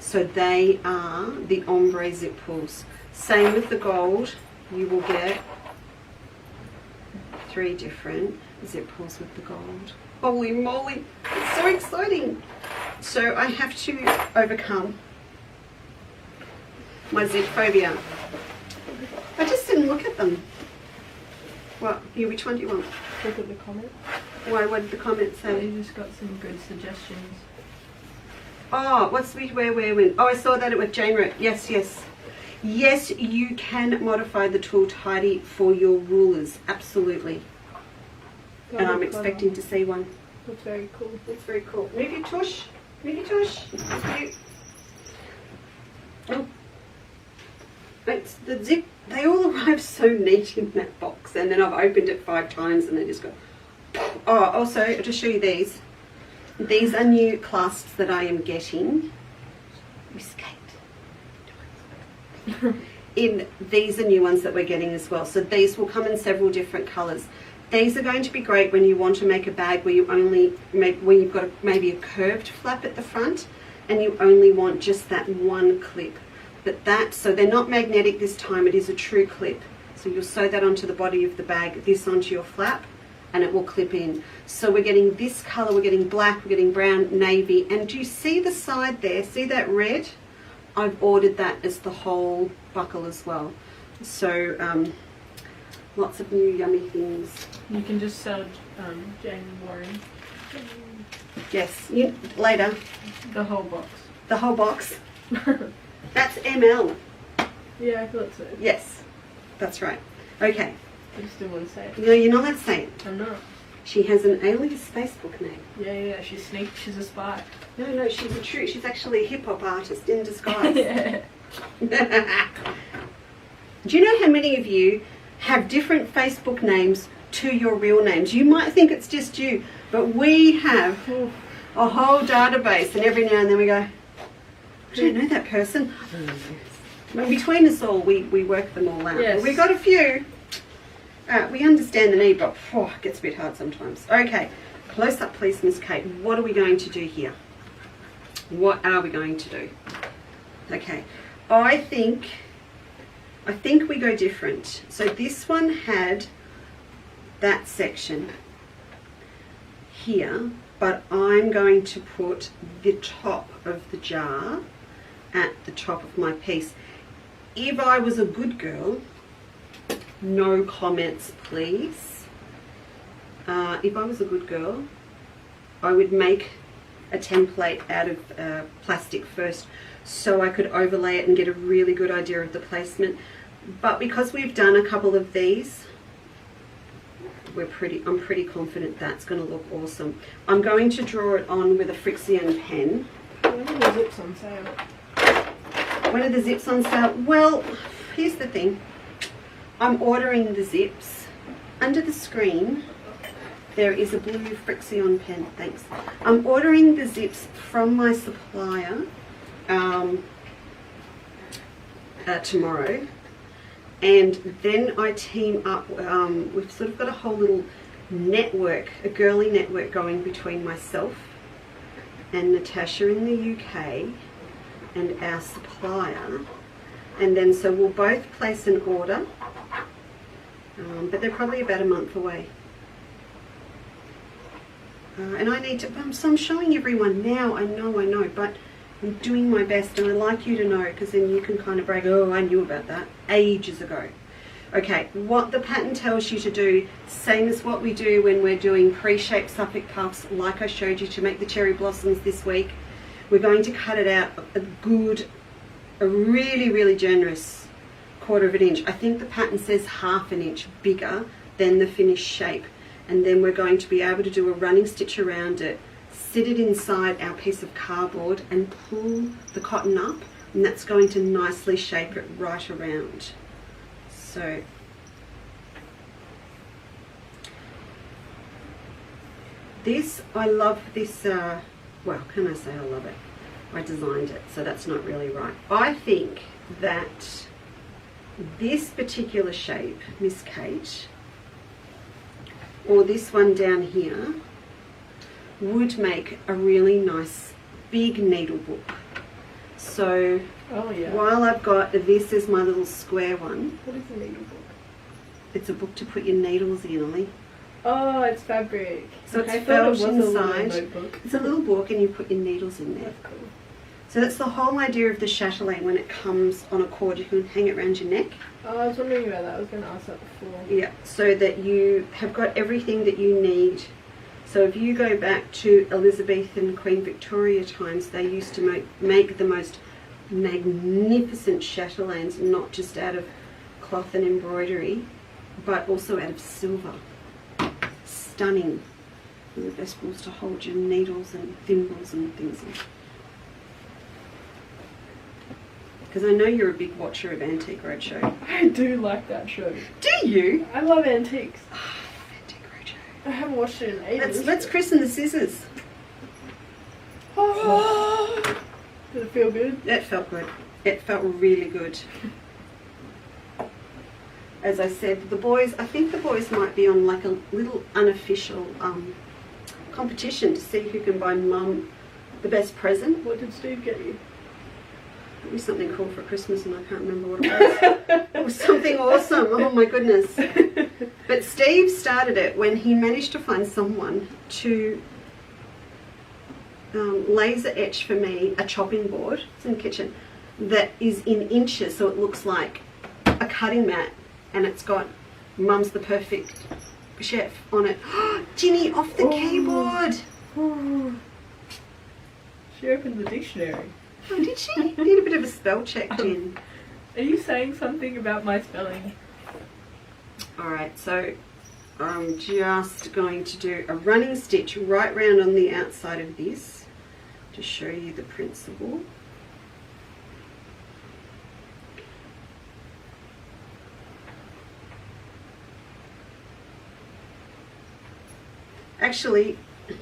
So they are the ombre zip pulls. Same with the gold. You will get 3 different zip pulls with the gold. Holy moly, it's so exciting. So I have to overcome my zip phobia. I just didn't look at them. What? Which one do you want? Look at the comments. Why? What did the comments say? You just got some good suggestions. Oh, what's where, when? Oh, I saw that with Jane wrote. Yes. Yes, you can modify the tool tidy for your rulers. Absolutely. And I'm expecting to see one. That's very cool. That's very cool. Move your tush. Oh. It's the zip. They all arrive so neat in that box, and then I've opened it 5 times and they just go. Oh, also, I'll just show you these. These are new clasps that I am getting. These are new ones that we're getting as well. So these will come in several different colours. These are going to be great when you want to make a bag where where you've got maybe a curved flap at the front, and you only want just that one clip. So they're not magnetic this time. It is a true clip. So you'll sew that onto the body of the bag, this onto your flap, and it will clip in. So we're getting this colour, we're getting black, we're getting brown, navy, and do you see the side there? See that red? I've ordered that as the whole buckle as well. So lots of new yummy things. You can just sell Jane Warren. Yes, later. The whole box. The whole box. That's ML. Yeah, I thought so. Yes, that's right. Okay. I just didn't want to say it. No, you're not allowed to say it. I'm not. She has an alias Facebook name. Yeah, she's sneak. She's a spy. No, she's actually a hip hop artist in disguise. Yeah. Do you know how many of you have different Facebook names to your real names? You might think it's just you, but we have a whole database, and every now and then we go, I don't know that person. Well, between us all, we work them all out. Yes. We got a few. We understand the need, but it gets a bit hard sometimes. Okay, close up please, Miss Kate. What are we going to do here? What are we going to do? Okay, I think we go different. So this one had that section here, but I'm going to put the top of the jar at the top of my piece. If I was a good girl, no comments please. If I was a good girl, I would make a template out of plastic first so I could overlay it and get a really good idea of the placement. But because we've done a couple of these, I'm pretty confident that's going to look awesome. I'm going to draw it on with a Frixion pen. When are the zips on sale? When are the zips on sale? Well, here's the thing. I'm ordering the zips. Under the screen, there is a blue Frixion pen. Thanks. I'm ordering the zips from my supplier tomorrow. And then I team up, we've sort of got a whole little network, a girly network going between myself and Natasha in the UK and our supplier. And then so we'll both place an order, but they're probably about a month away. And I need to, so I'm showing everyone now, I know, but I'm doing my best, and I'd like you to know, because then you can kind of brag, oh, I knew about that ages ago. Okay, what the pattern tells you to do, same as what we do when we're doing pre-shaped Suffolk puffs, like I showed you to make the cherry blossoms this week. We're going to cut it out a really, really generous 1/4 of an inch. I think the pattern says 1/2 an inch bigger than the finished shape. And then we're going to be able to do a running stitch around it, sit it inside our piece of cardboard and pull the cotton up, and that's going to nicely shape it right around. So this, I love this, well, can I say I love it? I designed it, so that's not really right. I think that this particular shape, Miss Kate, or this one down here, would make a really nice big needle book. So while I've got this as my little square one. What is a needle book? It's a book to put your needles in, Ollie. Oh, it's fabric. So okay, it's felt inside. Notebook. It's a little book and you put your needles in there. That's cool. So that's the whole idea of the chatelaine. When it comes on a cord, you can hang it around your neck. Oh, I was wondering about that. I was going to ask that before. Yeah, so that you have got everything that you need. So if you go back to Elizabethan Queen Victoria times, they used to make the most magnificent chatelaines, not just out of cloth and embroidery, but also out of silver. Stunning. And the best balls to hold your needles and thimbles and things in. Because I know you're a big watcher of Antique Roadshow. I do like that show. Do you? I love antiques. Oh, Antique Roadshow. I haven't watched it in ages. Let's christen the scissors. Oh. Did it feel good? It felt good. It felt really good. As I said, the boys, I think the boys might be on like a little unofficial competition to see who can buy Mum the best present. What did Steve get you? It was something cool for Christmas and I can't remember what it was. It was something awesome. Oh my goodness. But Steve started it when he managed to find someone to laser etch for me a chopping board. It's in the kitchen. That is in inches, so it looks like a cutting mat, and it's got Mum's the Perfect Chef on it. Ginny off the keyboard. Oh. She opened the dictionary. Oh, did she? Need a bit of a spell check, Jen. Are you saying something about my spelling? Alright, so I'm just going to do a running stitch right round on the outside of this to show you the principle. Actually,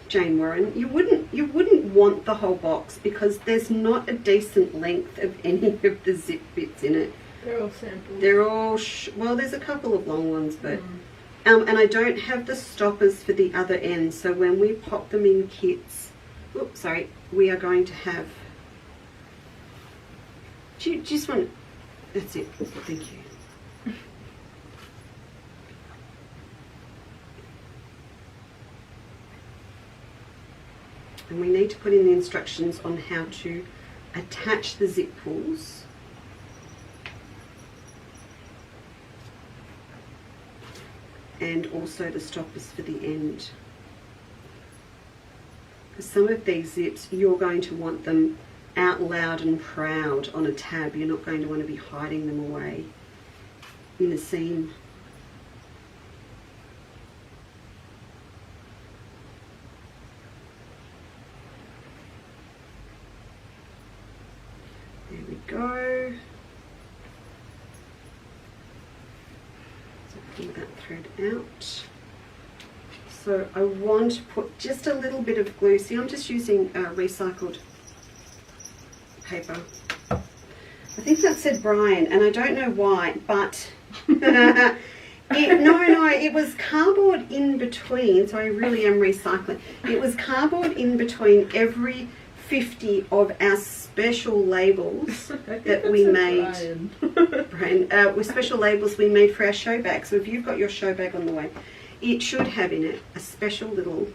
Jane Warren, you wouldn't want the whole box because there's not a decent length of any of the zip bits in it. They're all samples. They're all well, there's a couple of long ones, but and I don't have the stoppers for the other end. So when we pop them in kits, oops, sorry, we are going to have. Do you just want? That's it. Thank you. And we need to put in the instructions on how to attach the zip pulls. And also the stoppers for the end. Because some of these zips, you're going to want them out loud and proud on a tab. You're not going to want to be hiding them away in a seam. There we go. So pull that thread out. So I want to put just a little bit of glue. See, I'm just using recycled paper. I think that said Brian, and I don't know why, but it was cardboard in between, so I really am recycling. It was cardboard in between every 50 of our special labels that we made. Brian, with special labels we made for our show bag. So if you've got your show bag on the way, it should have in it a special little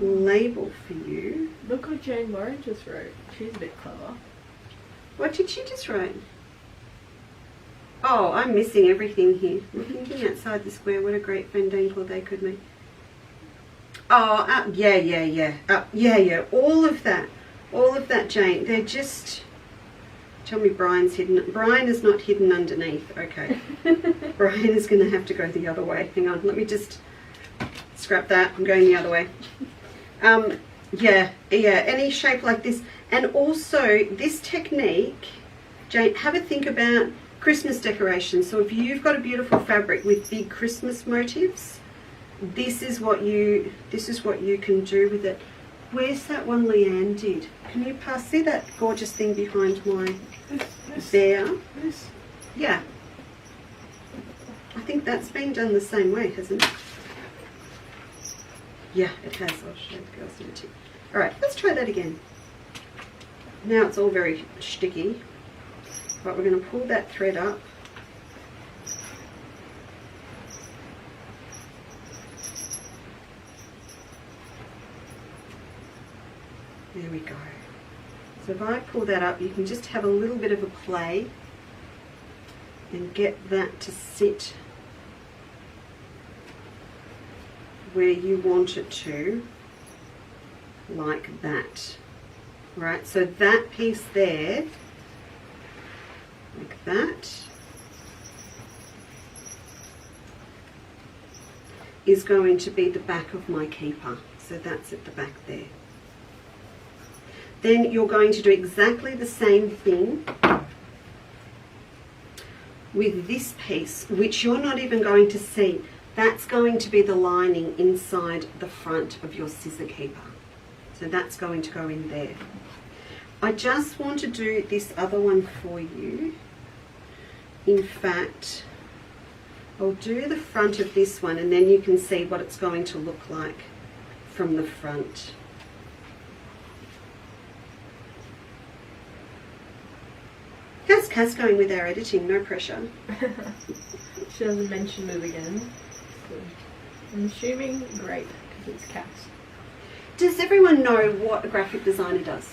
label for you. Look what Jane Warren just wrote. She's a bit clever. What did she just write? Oh, I'm missing everything here. I'm thinking outside the square. What a great friend Dane they could make. Oh, yeah. All of that, Jane. They're just. Tell me Brian's hidden. Brian is not hidden underneath. Okay. Brian is going to have to go the other way. Hang on. Let me just scrap that. I'm going the other way. Yeah, any shape like this. And also this technique, Jane, have a think about Christmas decorations. So if you've got a beautiful fabric with big Christmas motifs, this is what you can do with it. Where's that one Leanne did? Can you see that gorgeous thing behind my there? This. Yeah. I think that's been done the same way, hasn't it? Yeah, it has. I'll show the girls in a tip. Alright, let's try that again. Now it's all very sticky. But we're going to pull that thread up. There we go. So if I pull that up, you can just have a little bit of a play and get that to sit where you want it to, like that. Right, so that piece there, like that, is going to be the back of my keeper. So that's at the back there. Then you're going to do exactly the same thing with this piece, which you're not even going to see. That's going to be the lining inside the front of your scissor keeper. So that's going to go in there. I just want to do this other one for you. In fact, I'll do the front of this one and then you can see what it's going to look like from the front. How's Cass going with our editing? No pressure. She doesn't mention it again. So I'm assuming great, because it's Cass. Does everyone know what a graphic designer does?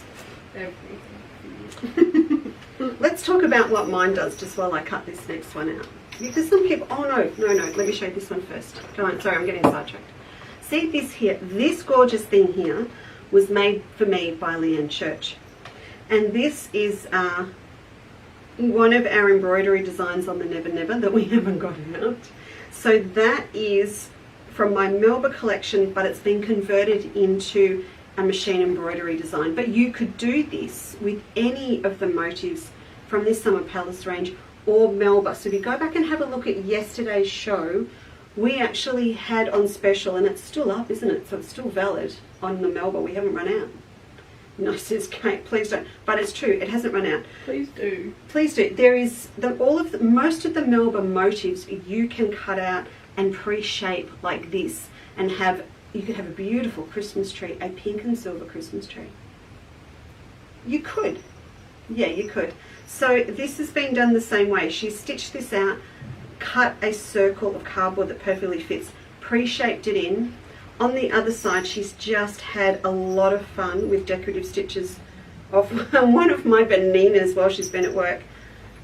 Everything. Let's talk about what mine does just while I cut this next one out. Because some people, oh no, let me show you this one first. Come on, sorry, I'm getting sidetracked. See this here, this gorgeous thing here was made for me by Leanne Church. And this is one of our embroidery designs on the Never Never that we haven't got out. So that is from my Melba collection, but it's been converted into a machine embroidery design. But you could do this with any of the motifs from this Summer Palace range or Melba. So if you go back and have a look at yesterday's show, we actually had on special, and it's still up, isn't it? So it's still valid on the Melba. We haven't run out. No, says Kate, please don't. But it's true, it hasn't run out. Please do. Please do. There is most of the Melba motifs you can cut out and pre-shape like this, and you could have a beautiful Christmas tree, a pink and silver Christmas tree. You could. Yeah, you could. So this has been done the same way. She stitched this out, cut a circle of cardboard that perfectly fits, pre-shaped it in. On the other side, she's just had a lot of fun with decorative stitches off one of my bananas while she's been at work.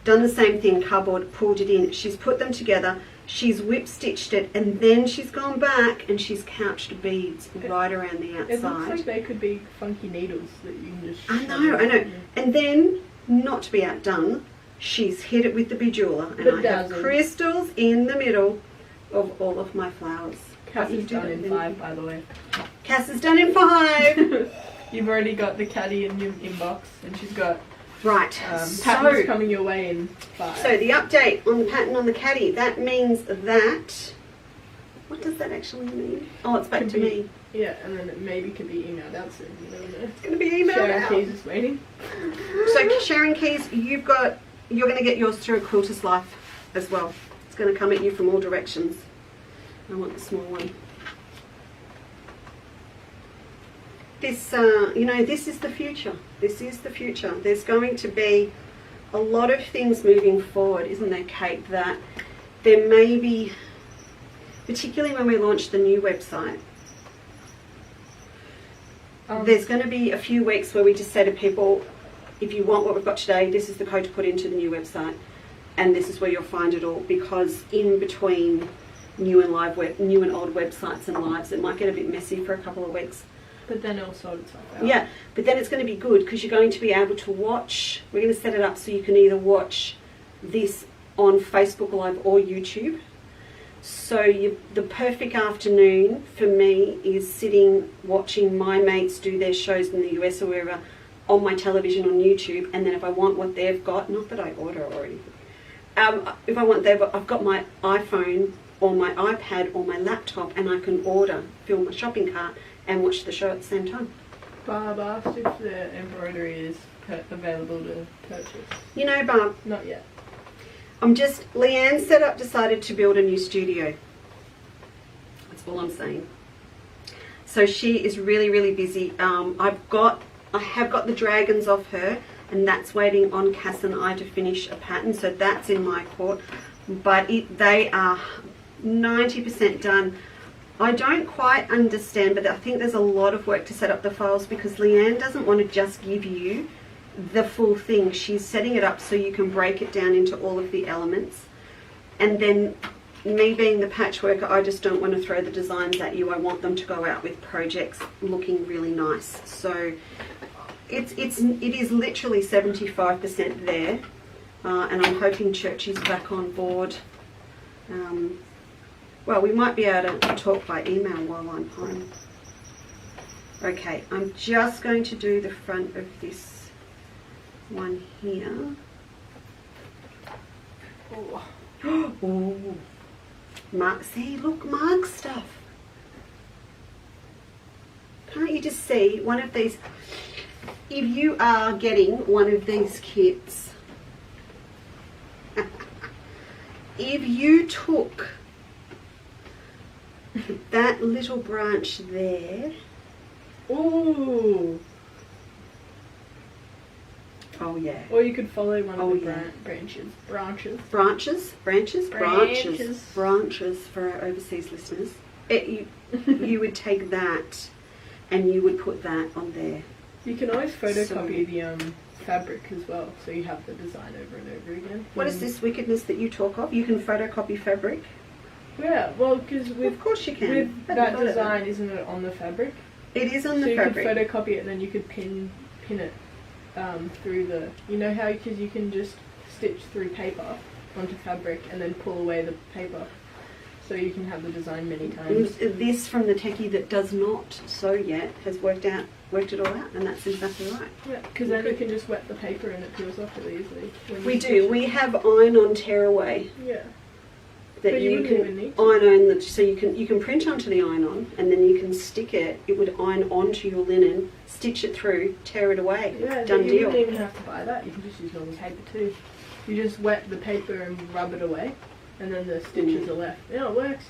Done the same thing, cardboard, pulled it in. She's put them together, she's whip stitched it, and then she's gone back and she's couched beads right around the outside. It looks like they could be funky needles that you can just... I know. And then, not to be outdone, she's hit it with the bejeweler, and I have crystals in the middle of all of my flowers. Cass is done in 5, by the way. Cass is done in 5. You've already got the caddy in your inbox, and she's got patterns coming your way in 5. So the update on the pattern on the caddy, that means that... What does that actually mean? Oh, it's back to me. Yeah, and then it maybe could be emailed out soon. You never know. It's going to be emailed Sharon out. Keys is waiting. So Sharon Keys, you're going to get yours through a Quilter's Life as well. It's going to come at you from all directions. I want the small one. This, this is the future. This is the future. There's going to be a lot of things moving forward, isn't there, Kate, that there may be, particularly when we launch the new website, there's going to be a few weeks where we just say to people, if you want what we've got today, this is the code to put into the new website, and this is where you'll find it all, because in between new and old websites and lives, it might get a bit messy for a couple of weeks. But then it'll sort itself out. Yeah, but then it's going to be good because you're going to be able to watch. We're going to set it up so you can either watch this on Facebook Live or YouTube. So the perfect afternoon for me is sitting watching my mates do their shows in the US or wherever on my television on YouTube, and then if I want what they've got, not that I order or anything, if I want I've got my iPhone or my iPad or my laptop, and I can order, fill my shopping cart, and watch the show at the same time. Barb asked if the embroidery is available to purchase. You know, Barb, Not yet. Leanne decided to build a new studio. That's all I'm saying. So she is really, really busy. I have got the dragons off her, and that's waiting on Cass and I to finish a pattern. So that's in my court. But they are 90% done. I don't quite understand, but I think there's a lot of work to set up the files, because Leanne doesn't want to just give you the full thing. She's setting it up so you can break it down into all of the elements. And then me being the patchworker, I just don't want to throw the designs at you. I want them to go out with projects looking really nice. So it is literally 75% there, and I'm hoping Churchy's back on board. Well, we might be able to talk by email while I'm home. Okay, I'm just going to do the front of this one here. Oh, Mark, see, look, Mark stuff. Can't you just see one of these? If you are getting one of these kits, if you took that little branch there. Ooh. Oh yeah. Or you could follow one of the branches for our overseas listeners. You would take that and you would put that on there. You can always photocopy the fabric as well, so you have the design over and over again. What is this wickedness that you talk of? You can photocopy fabric? Yeah, well, because of course you can. With that design, isn't it on the fabric? It is on the fabric. So you could photocopy it and then you could pin it through the, you know how, because you can just stitch through paper onto fabric and then pull away the paper, so you can have the design many times. This from the techie that does not sew yet has worked it all out, and that's exactly right. Yeah, because then you can just wet the paper and it peels off really easily. We do. We have iron-on tearaway. Yeah. That you can iron-on, so you can print onto the iron-on, and then you can stick it. It would iron onto your linen, stitch it through, tear it away. Yeah, done you deal. wouldn't even have to buy that. You can just use normal paper too. You just wet the paper and rub it away, and then the stitches are left. Yeah, it works.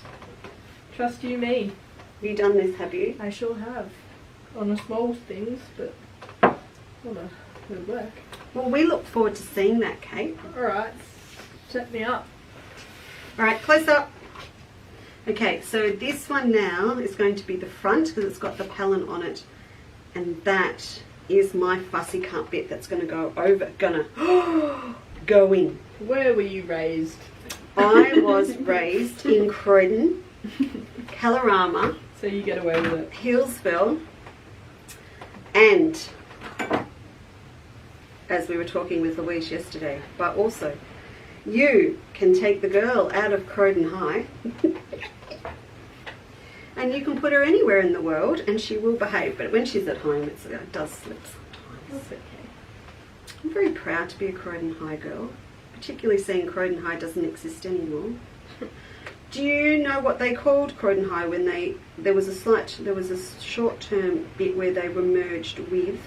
Trust you me. Have you done this? Have you? I sure have. On the small things, but on a good work. Well, we look forward to seeing that, Kate. All right, set me up. All right, close up. Okay, so this one now is going to be the front, because it's got the pellin on it, and that is my fussy cut bit that's going to go over. Going. Where were you raised? I was raised in Croydon, Kalorama. So you get away with it. Hillsville, and as we were talking with Louise yesterday, but also you can take the girl out of Croydon High and you can put her anywhere in the world and she will behave, but when she's at home it does slip sometimes. That's okay. I'm very proud to be a Croydon High girl, particularly seeing Croydon High doesn't exist anymore. Do you know what they called Croydon High when there was a short-term bit where they were merged with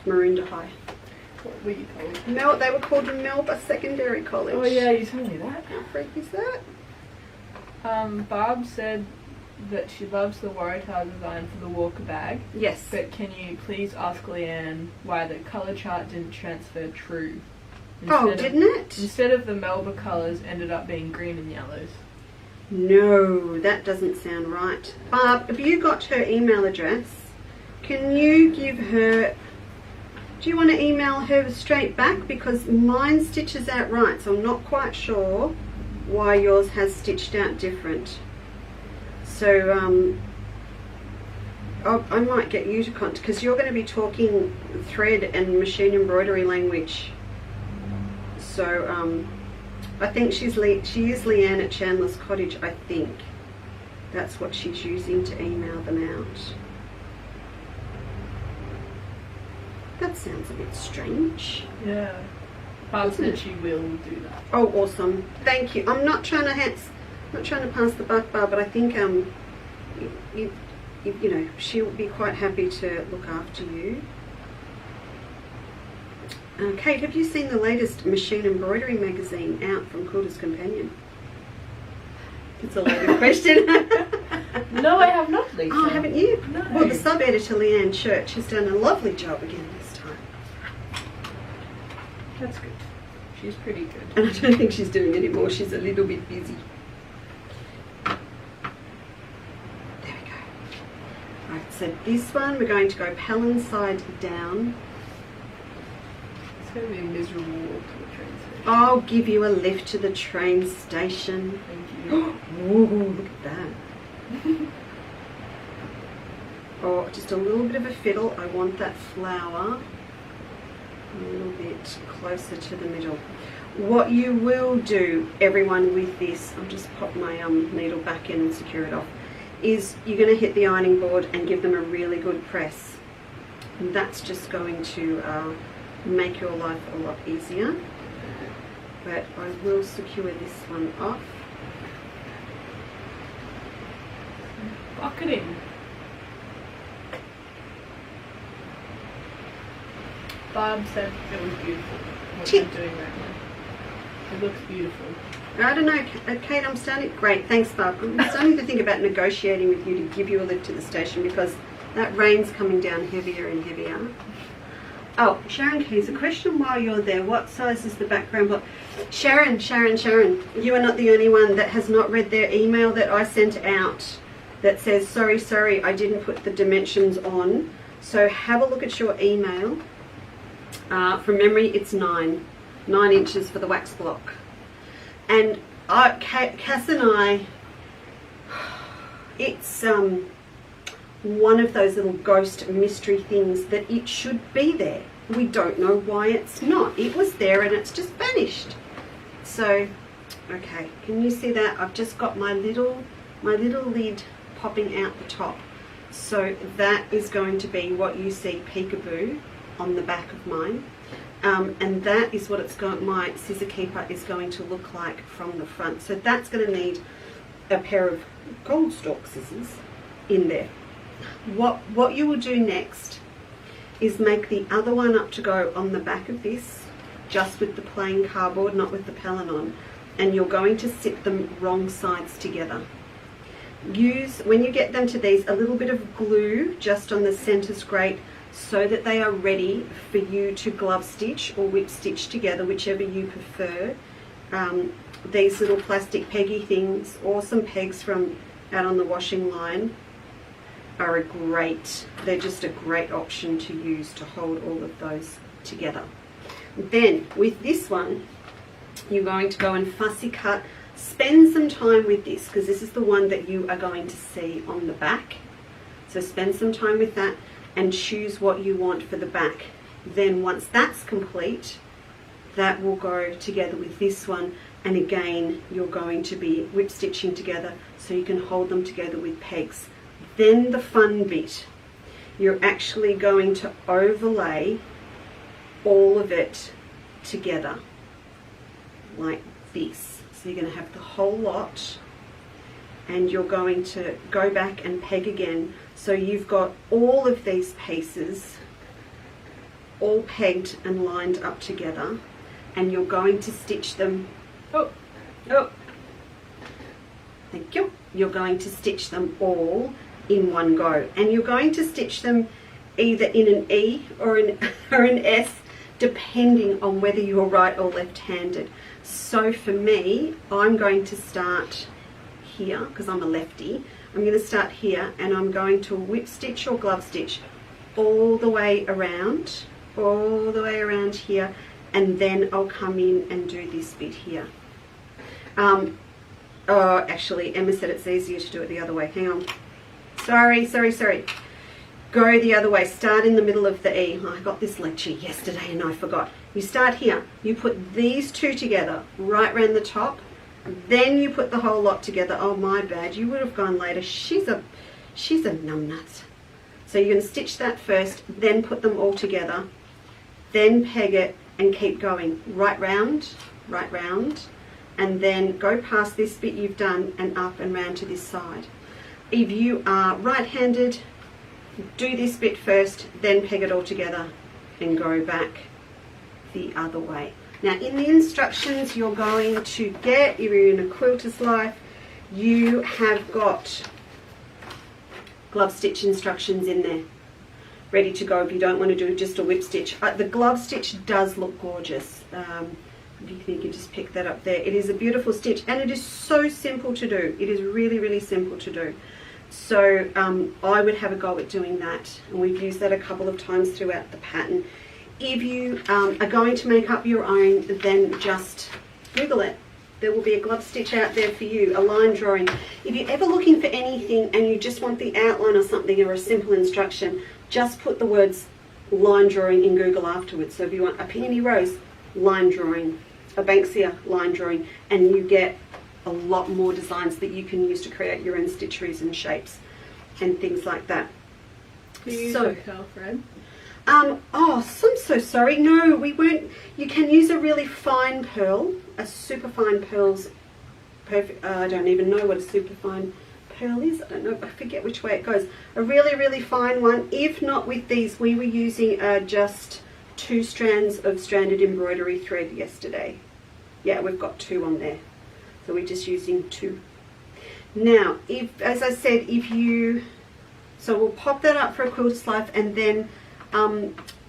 Maroondah High? What were you called? They were called Melba Secondary College. Oh yeah, you told me that. How freaky is that? Barb said that she loves the Waratah design for the Walker bag. Yes. But can you please ask Leanne why the colour chart didn't transfer true? Didn't it? Instead of the Melba colours ended up being green and yellows. No, that doesn't sound right. Barb, have you got her email address? Can you give her... Do you want to email her straight back? Because mine stitches out right, so I'm not quite sure why yours has stitched out different. So I might get you to contact, because you're going to be talking thread and machine embroidery language. So I think she is Leanne at Chandler's Cottage, I think. That's what she's using to email them out. That sounds a bit strange. Yeah. Barb said she will do that. Oh, awesome. Thank you. I'm not trying to pass the buck, Barb, but I think you know, she'll be quite happy to look after you. Kate, have you seen the latest machine embroidery magazine out from Quilter's Companion? It's a loaded question. No, I have not, Lisa. Oh, haven't you? No. Well, the sub-editor Leanne Church has done a lovely job again this time. That's good. She's pretty good. And I don't think she's doing any more. She's a little bit busy. There we go. Right, so this one we're going to go Palin side down. It's going to be a miserable walk to the train station. I'll give you a lift to the train station. Thank you. Ooh, look at that. Oh, just a little bit of a fiddle. I want that flower a little bit closer to the middle. What you will do, everyone, with this, I'll just pop my needle back in and secure it off, is you're going to hit the ironing board and give them a really good press. And that's just going to make your life a lot easier. But I will secure this one off. Lock it in. Barb said it was beautiful. What you're doing right now. It looks beautiful. I don't know, Kate, I'm starting... Great, thanks, Barb. I'm starting to think about negotiating with you to give you a lift to the station because that rain's coming down heavier and heavier. Oh, Sharon Keys, a question while you're there. What size is the background block? Sharon, you are not the only one that has not read their email that I sent out that says, sorry, I didn't put the dimensions on. So have a look at your email. From memory, it's 9 inches for the wax block. And Cass and I, it's one of those little ghost mystery things that it should be there. We don't know why it's not. It was there and it's just vanished. So, okay, can you see that? I've just got my little lid popping out the top. So that is going to be what you see peekaboo on the back of mine. And that is what my scissor keeper is going to look like from the front. So that's going to need a pair of gold stalk scissors in there. What you will do next is make the other one up to go on the back of this, just with the plain cardboard, not with the Palin on, and you're going to sit them wrong sides together. Use, when you get them to these, a little bit of glue just on the centers grate so that they are ready for you to glove stitch or whip stitch together, whichever you prefer. These little plastic peggy things or some pegs from out on the washing line are they're just a great option to use to hold all of those together. Then with this one, you're going to go and fussy cut. Spend some time with this because this is the one that you are going to see on the back. So spend some time with that and choose what you want for the back. Then once that's complete, that will go together with this one, and again you're going to be whip stitching together so you can hold them together with pegs. Then the fun bit, you're actually going to overlay all of it together like this. So you're going to have the whole lot and you're going to go back and peg again. So you've got all of these pieces all pegged and lined up together, and you're going to stitch them. Oh, thank you. You're going to stitch them all in one go, and you're going to stitch them either in an E or an S, depending on whether you're right or left-handed. So for me, I'm going to start here because I'm a lefty. I'm going to start here and I'm going to whip stitch or glove stitch all the way around here, and then I'll come in and do this bit here. Oh, actually, Emma said it's easier to do it the other way. Hang on. Sorry. Go the other way. Start in the middle of the E. I got this lecture yesterday and I forgot. You start here. You put these two together right around the top. Then you put the whole lot together. Oh, my bad. You would have gone later. She's a numbnut. So you're going to stitch that first, then put them all together, then peg it and keep going right round, and then go past this bit you've done and up and round to this side. If you are right-handed, do this bit first, then peg it all together and go back the other way. Now in the instructions you're going to get, if you're in a quilter's life, you have got glove stitch instructions in there ready to go if you don't want to do just a whip stitch. The glove stitch does look gorgeous. If you think you can just pick that up there. It is a beautiful stitch and it is so simple to do. It is really, really simple to do. So I would have a go at doing that, and we've used that a couple of times throughout the pattern. If you are going to make up your own, then just Google it. There will be a glove stitch out there for you, a line drawing. If you're ever looking for anything and you just want the outline or something or a simple instruction, just put the words line drawing in Google afterwards. So if you want a peony rose, line drawing, a Banksia, line drawing, and you get a lot more designs that you can use to create your own stitcheries and shapes and things like that. Do you use a curl thread? Oh, I'm so sorry. No, we won't. You can use a really fine pearl, a super fine pearl's perfect. I don't even know what a super fine pearl is. I don't know. I forget which way it goes. A really, really fine one. If not with these, we were using just 2 strands of stranded embroidery thread yesterday. Yeah, we've got 2 on there. So we're just using 2. Now, if, as I said, so we'll pop that up for a quilter's life, and then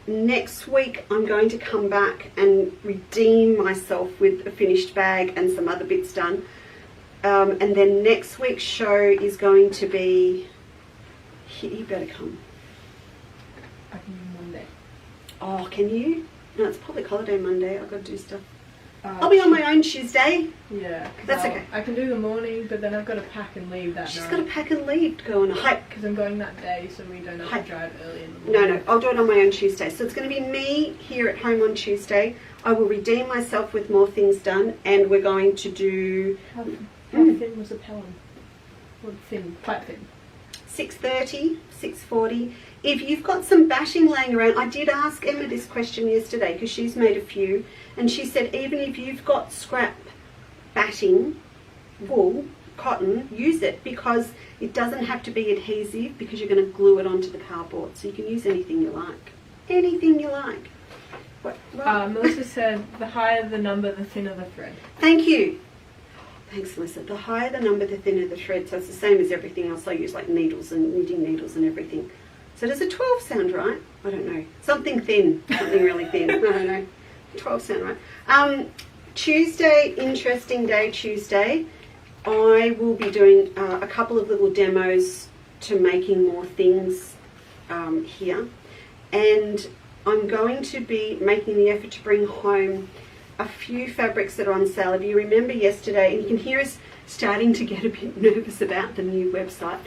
next week I'm going to come back and redeem myself with a finished bag and some other bits done. And then next week's show is going to be, you better come. I can do Monday. Oh, can you? No, it's public holiday Monday. I've got to do stuff. I'll be on my own Tuesday. Yeah. That's okay. I can do the morning, but then I've got to pack and leave that night. She's got to pack and leave to go on a hike. Because I'm going that day, so we don't have to drive early in the morning. No, I'll do it on my own Tuesday. So it's going to be me here at home on Tuesday. I will redeem myself with more things done, and we're going to do... How thin was the pelham? Or thin? Quite thin. 6:30, 6:40. If you've got some batting laying around, I did ask Emma this question yesterday because she's made a few, and she said even if you've got scrap batting, wool, cotton, use it, because it doesn't have to be adhesive because you're going to glue it onto the cardboard. So you can use anything you like. Anything you like. What? Melissa said the higher the number, the thinner the thread. Thank you. Thanks, Melissa. The higher the number, the thinner the thread. So it's the same as everything else. I use like needles and knitting needles and everything. So does a 12 sound right? I don't know. Something thin. Something really thin. I don't know. 12 sound right. Tuesday, interesting day Tuesday. I will be doing a couple of little demos to making more things here. And I'm going to be making the effort to bring home a few fabrics that are on sale. If you remember yesterday, and you can hear us starting to get a bit nervous about the new website.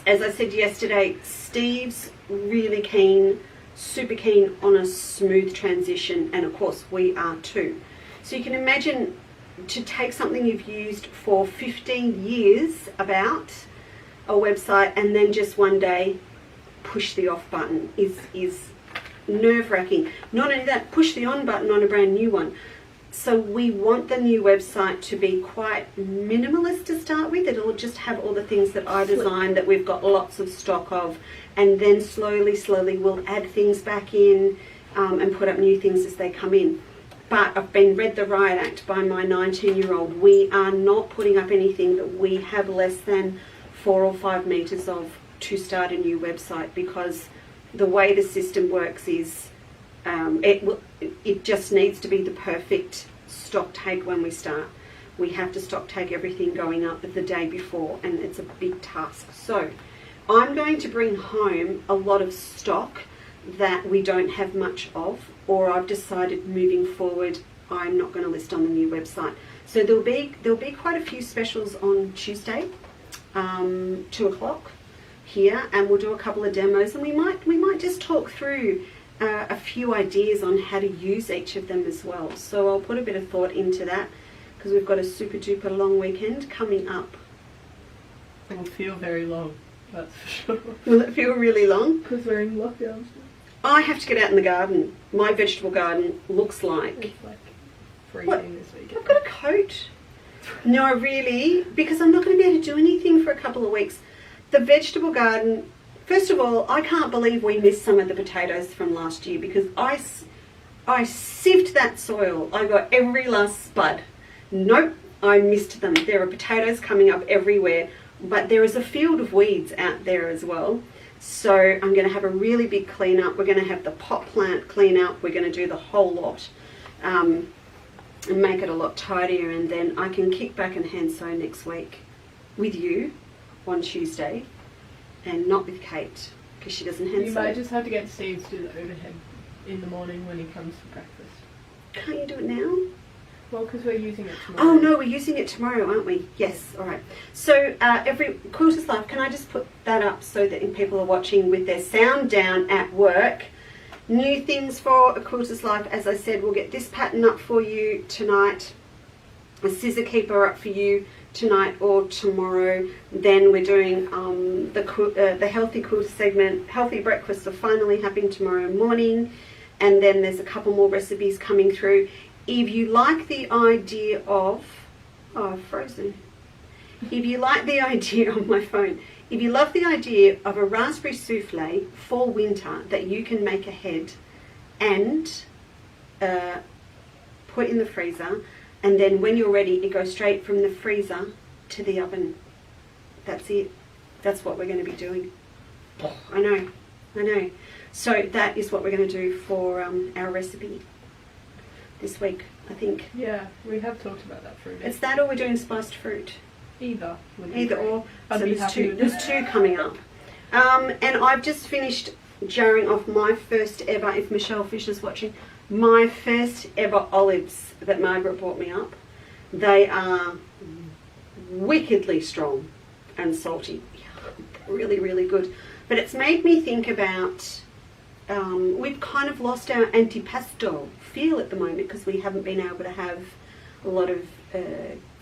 As I said yesterday, Steve's really keen, super keen on a smooth transition, and of course we are too. So you can imagine to take something you've used for 15 years about a website and then just one day push the off button is nerve-wracking. Not only that, push the on button on a brand new one. So we want the new website to be quite minimalist to start with. It'll just have all the things that I designed that we've got lots of stock of, and then slowly we'll add things back in and put up new things as they come in. But I've been read the Riot Act by my 19-year-old. We are not putting up anything that we have less than 4 or 5 meters of to start a new website, because the way the system works is it just needs to be the perfect stock take when we start. We have to stock take everything going up the day before, and it's a big task. So I'm going to bring home a lot of stock that we don't have much of, or I've decided moving forward I'm not going to list on the new website. So there'll be quite a few specials on Tuesday, 2 o'clock here, and we'll do a couple of demos, and we might just talk through a few ideas on how to use each of them as well. So I'll put a bit of thought into that because we've got a super duper long weekend coming up. It will feel very long, that's for sure. Will it feel really long? Because we're in lockdown. I have to get out in the garden. My vegetable garden looks like... It's like freezing this weekend. I've got a coat. No, really, because I'm not going to be able to do anything for a couple of weeks. The vegetable garden, first of all, I can't believe we missed some of the potatoes from last year because I sieved that soil. I got every last spud. Nope, I missed them. There are potatoes coming up everywhere, but there is a field of weeds out there as well. So I'm going to have a really big clean up. We're going to have the pot plant clean up. We're going to do the whole lot and make it a lot tidier, and then I can kick back and hand sew next week with you on Tuesday and not with Kate because she doesn't hand sew. You might just have to get Steve to do the overhead in the morning when he comes for breakfast. Can't you do it now? Well, because we're using it tomorrow. Oh no, we're using it tomorrow, aren't we? Yes, all right. So every Quilter's Life, can I just put that up so that people are watching with their sound down at work? New things for a Quilter's Life, as I said, we'll get this pattern up for you tonight, a scissor keeper up for you tonight or tomorrow. Then we're doing the healthy quilter segment. Healthy breakfasts are finally happening tomorrow morning, and then there's a couple more recipes coming through. If you like the idea of, frozen. If you like the idea on my phone, if you love the idea of a raspberry souffle for winter that you can make ahead and put in the freezer, and then when you're ready, it goes straight from the freezer to the oven. That's it. That's what we're going to be doing. I know. So that is what we're going to do for our recipe this week, I think. Yeah, we have talked about that fruit. It's that, or we're doing spiced fruit. Either. Either or. I'd So be there's happy two. with There's two coming up. And I've just finished jarring off my first ever, if Michelle Fisher's watching, my first ever olives that Margaret brought me up. They are wickedly strong and salty. Really, really good. But it's made me think about, we've kind of lost our antipasto feel at the moment because we haven't been able to have a lot of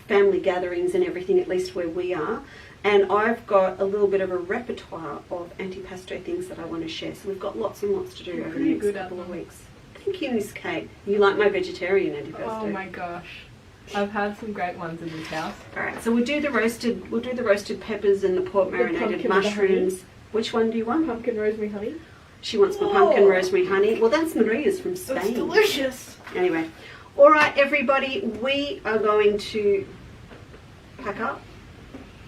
family gatherings and everything, at least where we are. And I've got a little bit of a repertoire of antipasto things that I want to share. So we've got lots and lots to do over the next couple of weeks. Thank you, Miss Kate. You like my vegetarian antipasto? Oh my gosh. I've had some great ones in this house. Alright, so we'll do the roasted peppers and the pork marinated mushrooms. Which one do you want? Pumpkin rosemary honey. She wants my pumpkin rosemary honey. Well, that's Maria's from Spain. It's delicious. Anyway, all right, everybody, we are going to pack up,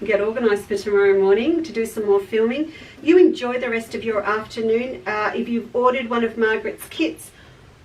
get organised for tomorrow morning to do some more filming. You enjoy the rest of your afternoon. If you've ordered one of Margaret's kits,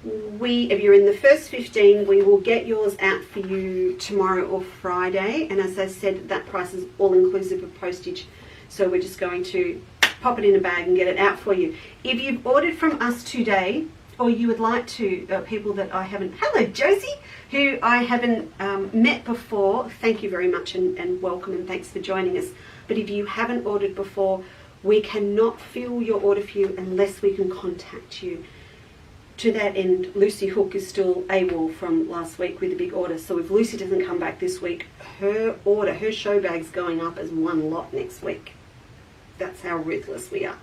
if you're in the first 15, we will get yours out for you tomorrow or Friday. And as I said, that price is all inclusive of postage. So we're just going to pop it in a bag and get it out for you. If you've ordered from us today, or you would like to, people that I haven't, hello Josie, who I haven't met before, thank you very much and welcome and thanks for joining us. But if you haven't ordered before, we cannot fill your order for you unless we can contact you. To that end, Lucy Hook is still AWOL from last week with a big order. So if Lucy doesn't come back this week, her show bag's going up as one lot next week. That's how ruthless we are.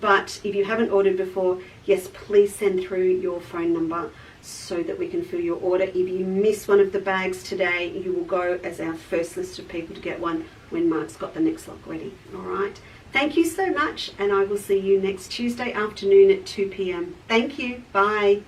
But if you haven't ordered before, yes, please send through your phone number so that we can fill your order. If you miss one of the bags today, you will go as our first list of people to get one when Mark's got the next lot ready. All right. Thank you so much, and I will see you next Tuesday afternoon at 2 p.m. Thank you. Bye.